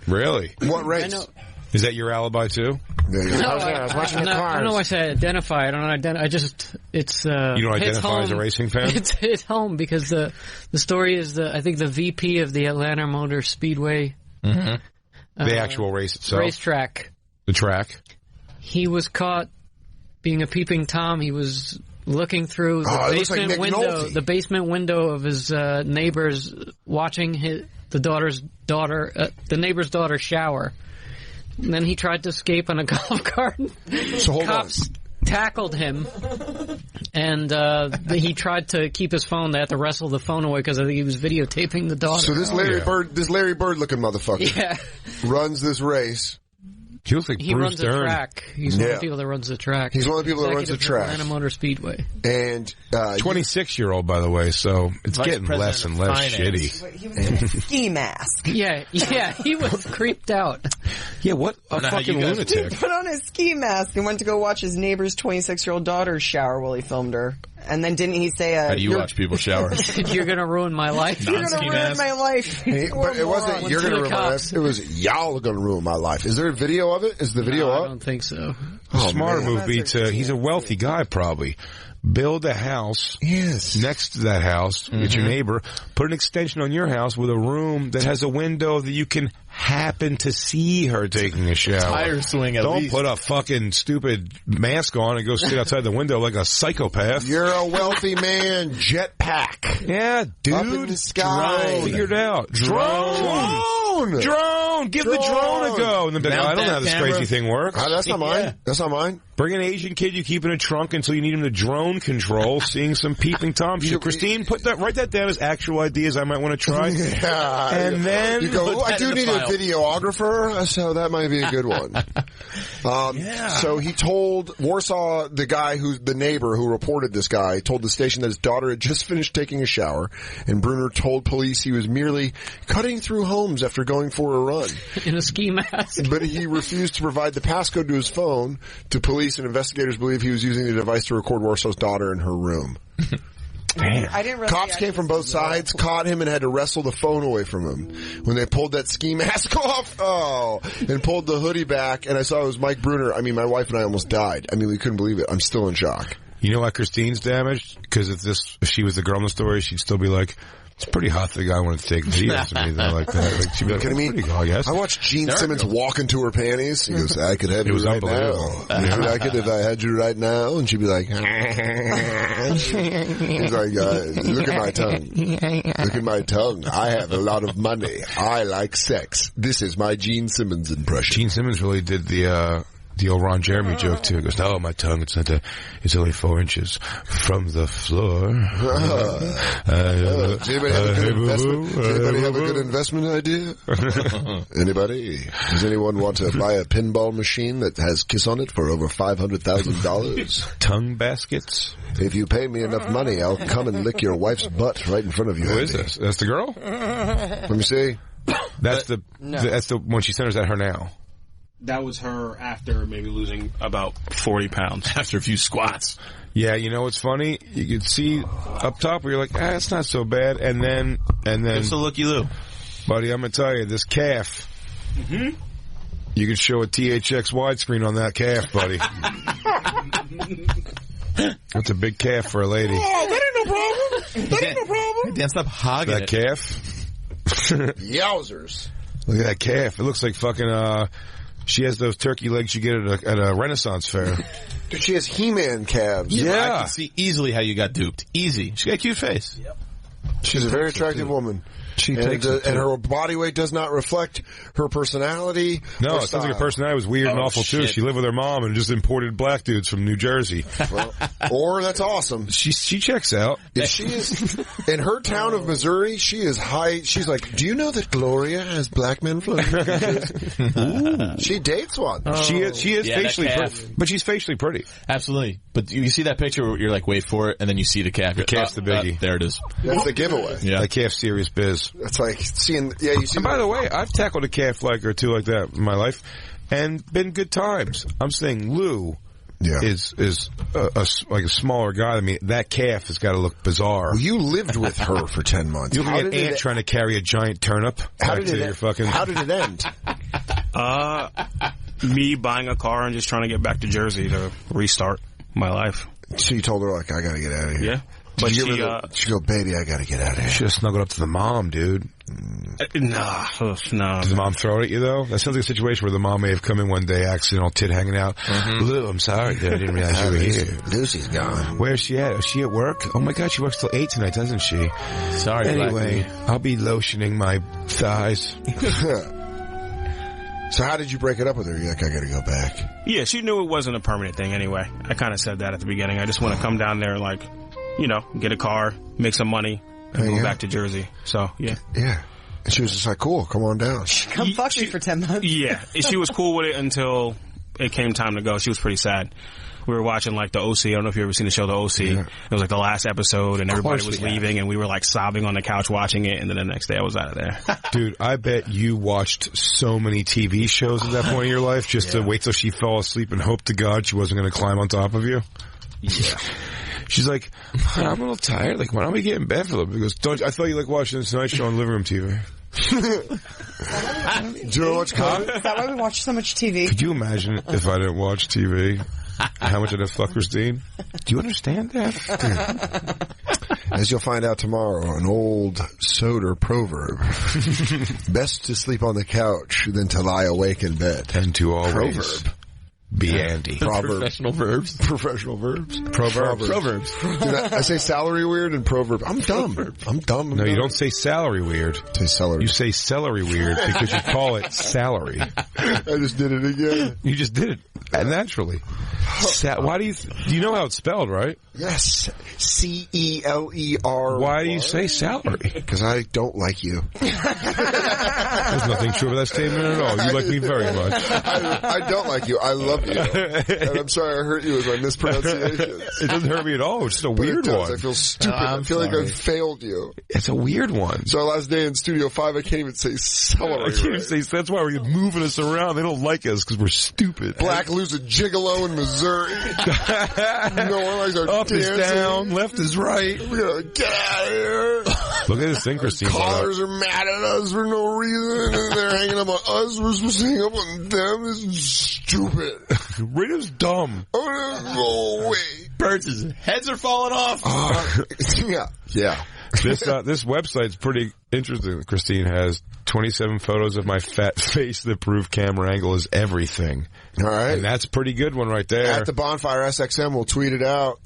really, what race? I know. Is that your alibi too? I was watching the cars. I don't know why I say identify. I don't identify. It's you don't identify as a racing fan. It's home because the story is I think the VP of the Atlanta Motor Speedway, the actual race itself, racetrack, the track. He was caught being a peeping Tom. He was looking through the basement window of his neighbors, watching the neighbor's daughter shower. And then he tried to escape on a golf cart. So Cops tackled him, and he tried to keep his phone. They had to wrestle the phone away because I think he was videotaping the daughter. So this Larry Bird looking motherfucker, runs this race. He looks like he Bruce runs Dern. the track. He's one of the people that runs the track. He's one of the people that runs the track. Atlanta Motor Speedway. And 26-year-old, by the way, so it's getting less and less shitty. He was in a ski mask. Yeah, he was creeped out. Yeah, what a fucking lunatic. He put on a ski mask and went to go watch his neighbor's 26-year-old daughter shower while he filmed her. And then didn't he say... How do you watch people shower? You're going to ruin my life. You're going to ruin my life. But it wasn't you're going to ruin my life. It was y'all going to ruin my life. Is there a video of it? Is the video up? I don't think so. The smarter move be he's a wealthy guy probably. Build a house next to that house with your neighbor. Put an extension on your house with a room that has a window that you can happen to see her taking a shower. Tire swing at least. Don't put a fucking stupid mask on and go sit outside the window like a psychopath. You're a wealthy man. Jetpack. Yeah, dude. Up in the sky. Figure it out. Drone! Give the drone a go. And then I don't know how this crazy thing works. That's not mine. That's not mine. Bring an Asian kid you keep in a trunk until you need him to drone control, seeing some peeping Tom shit. Christine, write that down as actual ideas I might want to try. Yeah. And then you go, I do need a videographer, so that might be a good one. So he told Warsaw, the guy who's the neighbor who reported this guy, told the station that his daughter had just finished taking a shower, and Bruner told police he was merely cutting through homes after going for a run. In a ski mask. But he refused to provide the passcode to his phone to police, and investigators believe he was using the device to record Warsaw's daughter in her room. Damn. I didn't really Cops came from both sides, caught him, and had to wrestle the phone away from him. When they pulled that ski mask off, and pulled the hoodie back, and I saw it was Mike Bruner. I mean, my wife and I almost died. I mean, we couldn't believe it. I'm still in shock. You know why Christine's damaged? Because if she was the girl in the story, she'd still be like, It's pretty hot that the guy wanted to take videos of me though, like that. Like, she'd be like, pretty cool, I guess. I watched Gene Simmons walk into her panties. He goes, I could have you right now. Would you like it if I had you right now? And she'd be like, he's like, look at my tongue. Look at my tongue. I have a lot of money. I like sex. This is my Gene Simmons impression. Gene Simmons really did the old Ron Jeremy joke too. He goes, no, my tongue, it's only 4 inches from the floor. Does anybody have a good investment? Does anybody have a good investment idea? Anybody? Does anyone want to buy a pinball machine that has Kiss on it for over $500,000? Tongue baskets? If you pay me enough money, I'll come and lick your wife's butt right in front of you. Who is this? That's the girl? Let me see. That's the when she centers at her now. That was her after maybe losing about 40 pounds. After a few squats. Yeah, you know what's funny? You could see up top where you're like, it's not so bad. And then. It's a looky-loo. Buddy, I'm going to tell you, this calf. Mm-hmm. You could show a THX widescreen on that calf, buddy. That's a big calf for a lady. Oh, that ain't no problem. That ain't no problem. Dan, stop hogging that calf. Yowzers. Look at that calf. It looks like fucking, she has those turkey legs you get at a Renaissance fair. Dude, she has He-Man calves. Yeah. I can see easily how you got duped. Easy. She got a cute face. Yep. She's a very attractive woman. And her body weight does not reflect her personality. No, it sounds like her personality was weird and awful too. She lived with her mom and just imported black dudes from New Jersey. Well, or that's awesome. She checks out. If she is in her town of Missouri, she is high. She's like, do you know that Gloria has black men floating? She dates one. She is facially pretty, but she's facially pretty. Absolutely. But you see that picture where you're like, wait for it, and then you see the calf. The calf's the biggie. There it is. That's the giveaway. Yeah, the calf's serious biz. That's like seeing. Yeah, you see. And by the way, I've tackled a calf like or two like that in my life, and been good times. I'm saying Lou is like a smaller guy than me. That calf has got to look bizarre. Well, you lived with her for 10 months. You look like an ant trying to carry a giant turnip. How did it end? Me buying a car and just trying to get back to Jersey to restart my life. So you told her, like, I gotta get out of here. Yeah. But she go, baby, I gotta get out of here. She just snuggled up to the mom, dude. No. Does the mom throw it at you, though? That sounds like a situation where the mom may have come in one day, accidental tit hanging out. Mm-hmm. Lou, I'm sorry, dude. I didn't realize you were here. Lucy's gone. Where's she at? Is she at work? Oh, my God, she works till 8 tonight, doesn't she? Sorry, anyway, I'll be lotioning my thighs. So how did you break it up with her? You're like, I gotta go back. Yeah, she knew it wasn't a permanent thing anyway. I kind of said that at the beginning. I just want to come down there, like, get a car, make some money, and move back to Jersey. So, yeah. Yeah. And she was just like, cool, come on down. Come fuck me for 10 months. Yeah. She was cool with it until it came time to go. She was pretty sad. We were watching, like, the OC. I don't know if you've ever seen the show The OC. Yeah. It was, like, the last episode, and everybody was leaving, and we were, like, sobbing on the couch watching it, and then the next day I was out of there. Dude, I bet you watched so many TV shows at that point in your life just to wait till she fell asleep and hope to God she wasn't going to climb on top of you. Yeah. She's like, I'm a little tired. Like, why don't we get in bed for a little bit? Because I thought you like watching the Tonight Show on living room TV. Do you know what's coming? Is that why we watch so much TV? Could you imagine if I didn't watch TV? How much I'd have fucked Christine? Do you understand that? As you'll find out tomorrow, an old Soder proverb. Best to sleep on the couch than to lie awake in bed. And to always proverb. Be Andy. Professional verbs. Professional verbs. Proverbs. Dude, I say salary weird and proverb. I'm dumb. I'm dumb. No, you don't say salary weird. Say celery. You say celery weird because you call it salary. I just did it again. You just did it naturally. Why do you know how it's spelled, right? Yes. Celer. Why do you say salary? Because I don't like you. There's nothing true about that statement at all. You like me very much. I don't like you. I love you. And I'm sorry I hurt you with my mispronunciation. It doesn't hurt me at all. It's just a weird one. I feel stupid. I feel like I failed you. It's a weird one. So last day in Studio 5, I can't even say celery. I can't even say, that's why we're moving us around. They don't like us because we're stupid. Black Lou's a gigolo in Missouri. No one likes our up dancing. Is down, left is right. We're gonna get out of here. Look at this thing, Christine. Callers are mad at us for no reason. And they're hanging up on us. We're supposed to hang up on them. This is stupid. Radio's dumb. Oh, no, go away. Birds' heads are falling off. Yeah. This website's pretty interesting. Christine has 27 photos of my fat face that prove camera angle is everything. All right. And that's a pretty good one right there. At the Bonfire SXM, we'll tweet it out.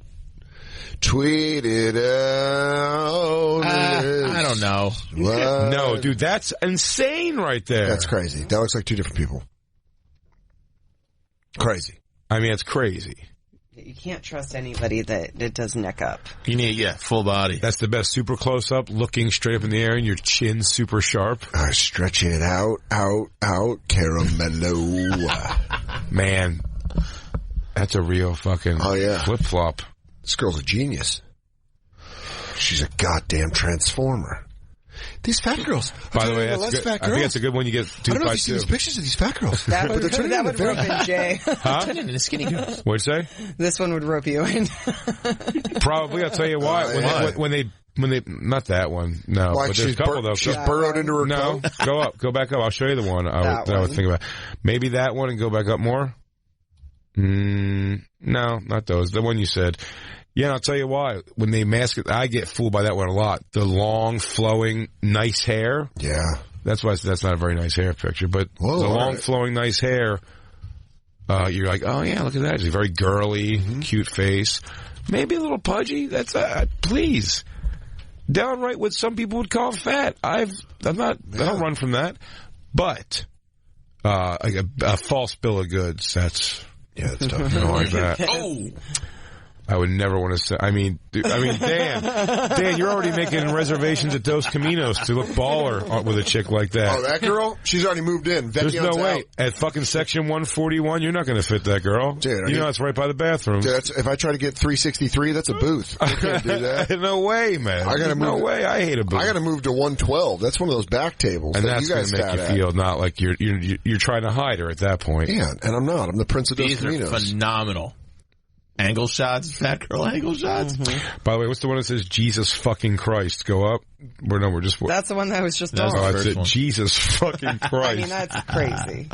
Tweet it out. I don't know. What? No, dude, that's insane right there. That's crazy. That looks like two different people. Crazy. I mean, it's crazy. You can't trust anybody that does neck up. You need, full body. That's the best. Super close up, looking straight up in the air, and your chin super sharp. Stretch it out, caramello. Man, that's a real fucking flip-flop. This girl's a genius. She's a goddamn transformer. These fat girls. By the way, that's good. I think that's a good one. You get 2 by 2. I don't know if you see these pictures of these fat girls. That would rope in, Jay. Huh? Turn into skinny girls. What'd you say? This one would rope you in. Probably. I'll tell you why. When they not that one. No. Like but there's a couple though. She's burrowed into her coat? No. Go back up. I'll show you the one I would think about. Maybe that one and go back up more. No, not those. The one you said. Yeah, and I'll tell you why. When they mask it, I get fooled by that one a lot. The long, flowing, nice hair. Yeah. That's why that's not a very nice hair picture. But the long, flowing, nice hair, you're like, oh, yeah, look at that. She's very girly, cute face. Maybe a little pudgy. That's please. Downright what some people would call fat. I don't run from that. But a false bill of goods, that's tough. I don't like that. Oh! I would never want to say. I mean, Dan, you're already making reservations at Dos Caminos to look baller with a chick like that. Oh, that girl? She's already moved in. There's no way. At fucking section 141, you're not going to fit that girl. Dude, that's right by the bathroom. Dude, if I try to get 363, that's a booth. I can't do that. No way, man. No way. I hate a booth. I got to move to 112. That's one of those back tables. And that's going to make you feel not like you're trying to hide her at that point. Yeah, and I'm not. I'm the Prince of Dos Caminos. These are phenomenal. Angle shots, fat girl angle shots. By the way, what's the one that says Jesus fucking Christ? Go up. That's the one that was just off. That's it. Jesus fucking Christ. I mean, that's crazy.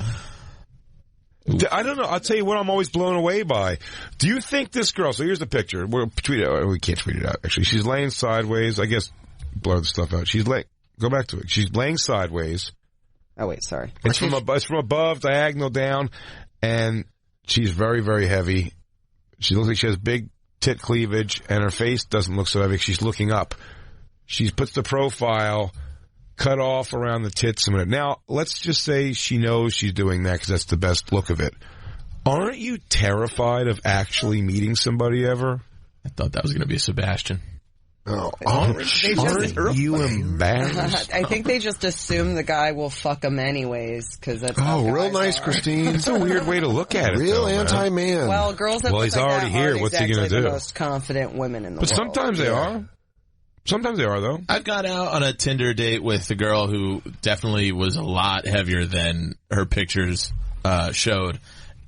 I don't know. I'll tell you what I'm always blown away by. Do you think this girl, so here's the picture. We'll tweet it out. We can't tweet it out, actually. She's laying sideways. I guess blur the stuff out. Go back to it. She's laying sideways. Oh, wait, sorry. It's from above, diagonal down, and she's very, very heavy. She looks like she has big tit cleavage, and her face doesn't look so heavy. She's looking up. She puts the profile cut off around the tits a minute. Now, let's just say she knows she's doing that because that's the best look of it. Aren't you terrified of actually meeting somebody ever? I thought that was going to be Sebastian. Oh, aren't you embarrassed? I think they just assume the guy will fuck them anyways, because that's real nice, Christine. It's a weird way to look at it. Real anti-man. Well, girls that he's already here. What's he going to do? The most confident women in the world. But sometimes they are. Sometimes they are, though. I've gone out on a Tinder date with a girl who definitely was a lot heavier than her pictures showed.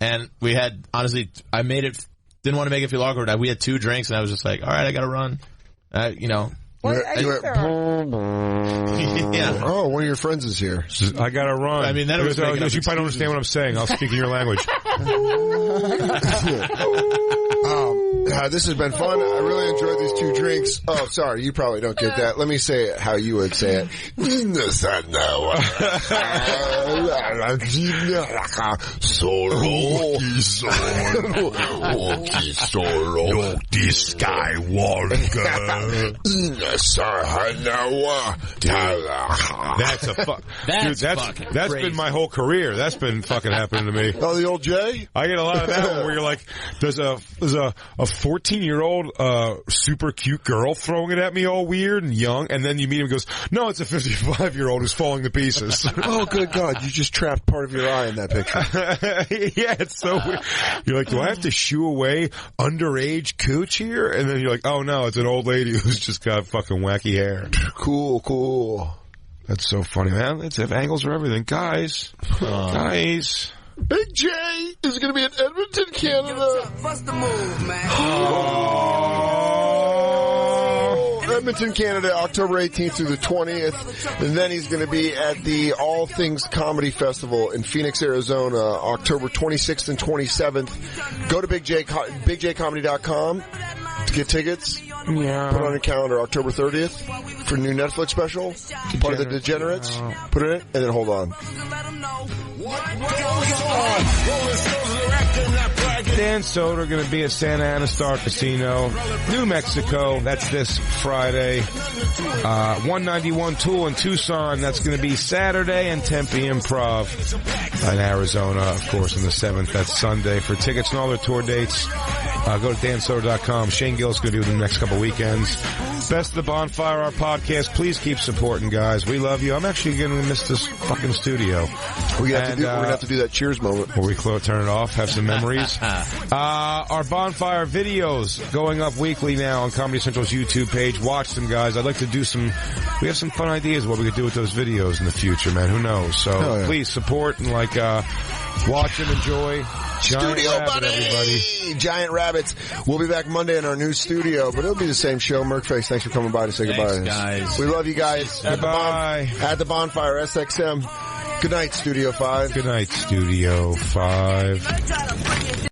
And we had, honestly, didn't want to make it feel awkward. We had 2 drinks, and I was just like, all right, I got to run. Well, yeah. Oh, one of your friends is here. I gotta run. I mean, that was you probably don't understand what I'm saying. I'll speak in your language. This has been fun. I really enjoyed these 2 drinks. Oh, sorry, you probably don't get that. Let me say it how you would say it. That's been my whole career. That's been fucking happening to me. Oh, the old Jay? I get a lot of that one where you're like, there's a 14-year-old super cute girl throwing it at me all weird and young, and then you meet him and goes, no, it's a 55-year-old who's falling to pieces. Oh, good God, you just trapped part of your eye in that picture. Yeah, it's so weird. You're like, do I have to shoo away underage cooch here? And then you're like, oh no, it's an old lady who's just got fucking wacky hair. Cool. That's so funny, man. Let's have angles for everything. Guys. Big J is going to be in Edmonton, Canada. Bust the move, man. Edmonton, Canada, October 18th through the 20th. And then he's going to be at the All Things Comedy Festival in Phoenix, Arizona, October 26th and 27th. Go to bigjcomedy.com to get tickets. Yeah. Put it on your calendar, October 30th for new Netflix special. Part of the Degenerates. Put it in, and then hold on. Dan Soder going to be at Santa Ana Star Casino, New Mexico. That's this Friday. 191 Tool in Tucson. That's going to be Saturday, and Tempe Improv in Arizona, of course, on the 7th. That's Sunday. For tickets and all their tour dates, go to dansoder.com. Shane Gill's going to be with them the next couple weekends. Best of the Bonfire, our podcast. Please keep supporting, guys. We love you. I'm actually going to miss this fucking studio. We're going to have to do that cheers moment. Where we turn it off, have some memories. Our Bonfire videos going up weekly now on Comedy Central's YouTube page. Watch them, guys. I'd like to do we have some fun ideas what we could do with those videos in the future, man. Who knows? So please support and watch and enjoy. Giant Studio Rabbit, buddy! Everybody. Giant Rabbits. We'll be back Monday in our new studio, but it'll be the same show. Merkface, thanks for coming by to say goodbye. Guys. We love you guys. Goodbye. At the Bonfire, SXM. Good night, Studio 5. Good night, Studio 5.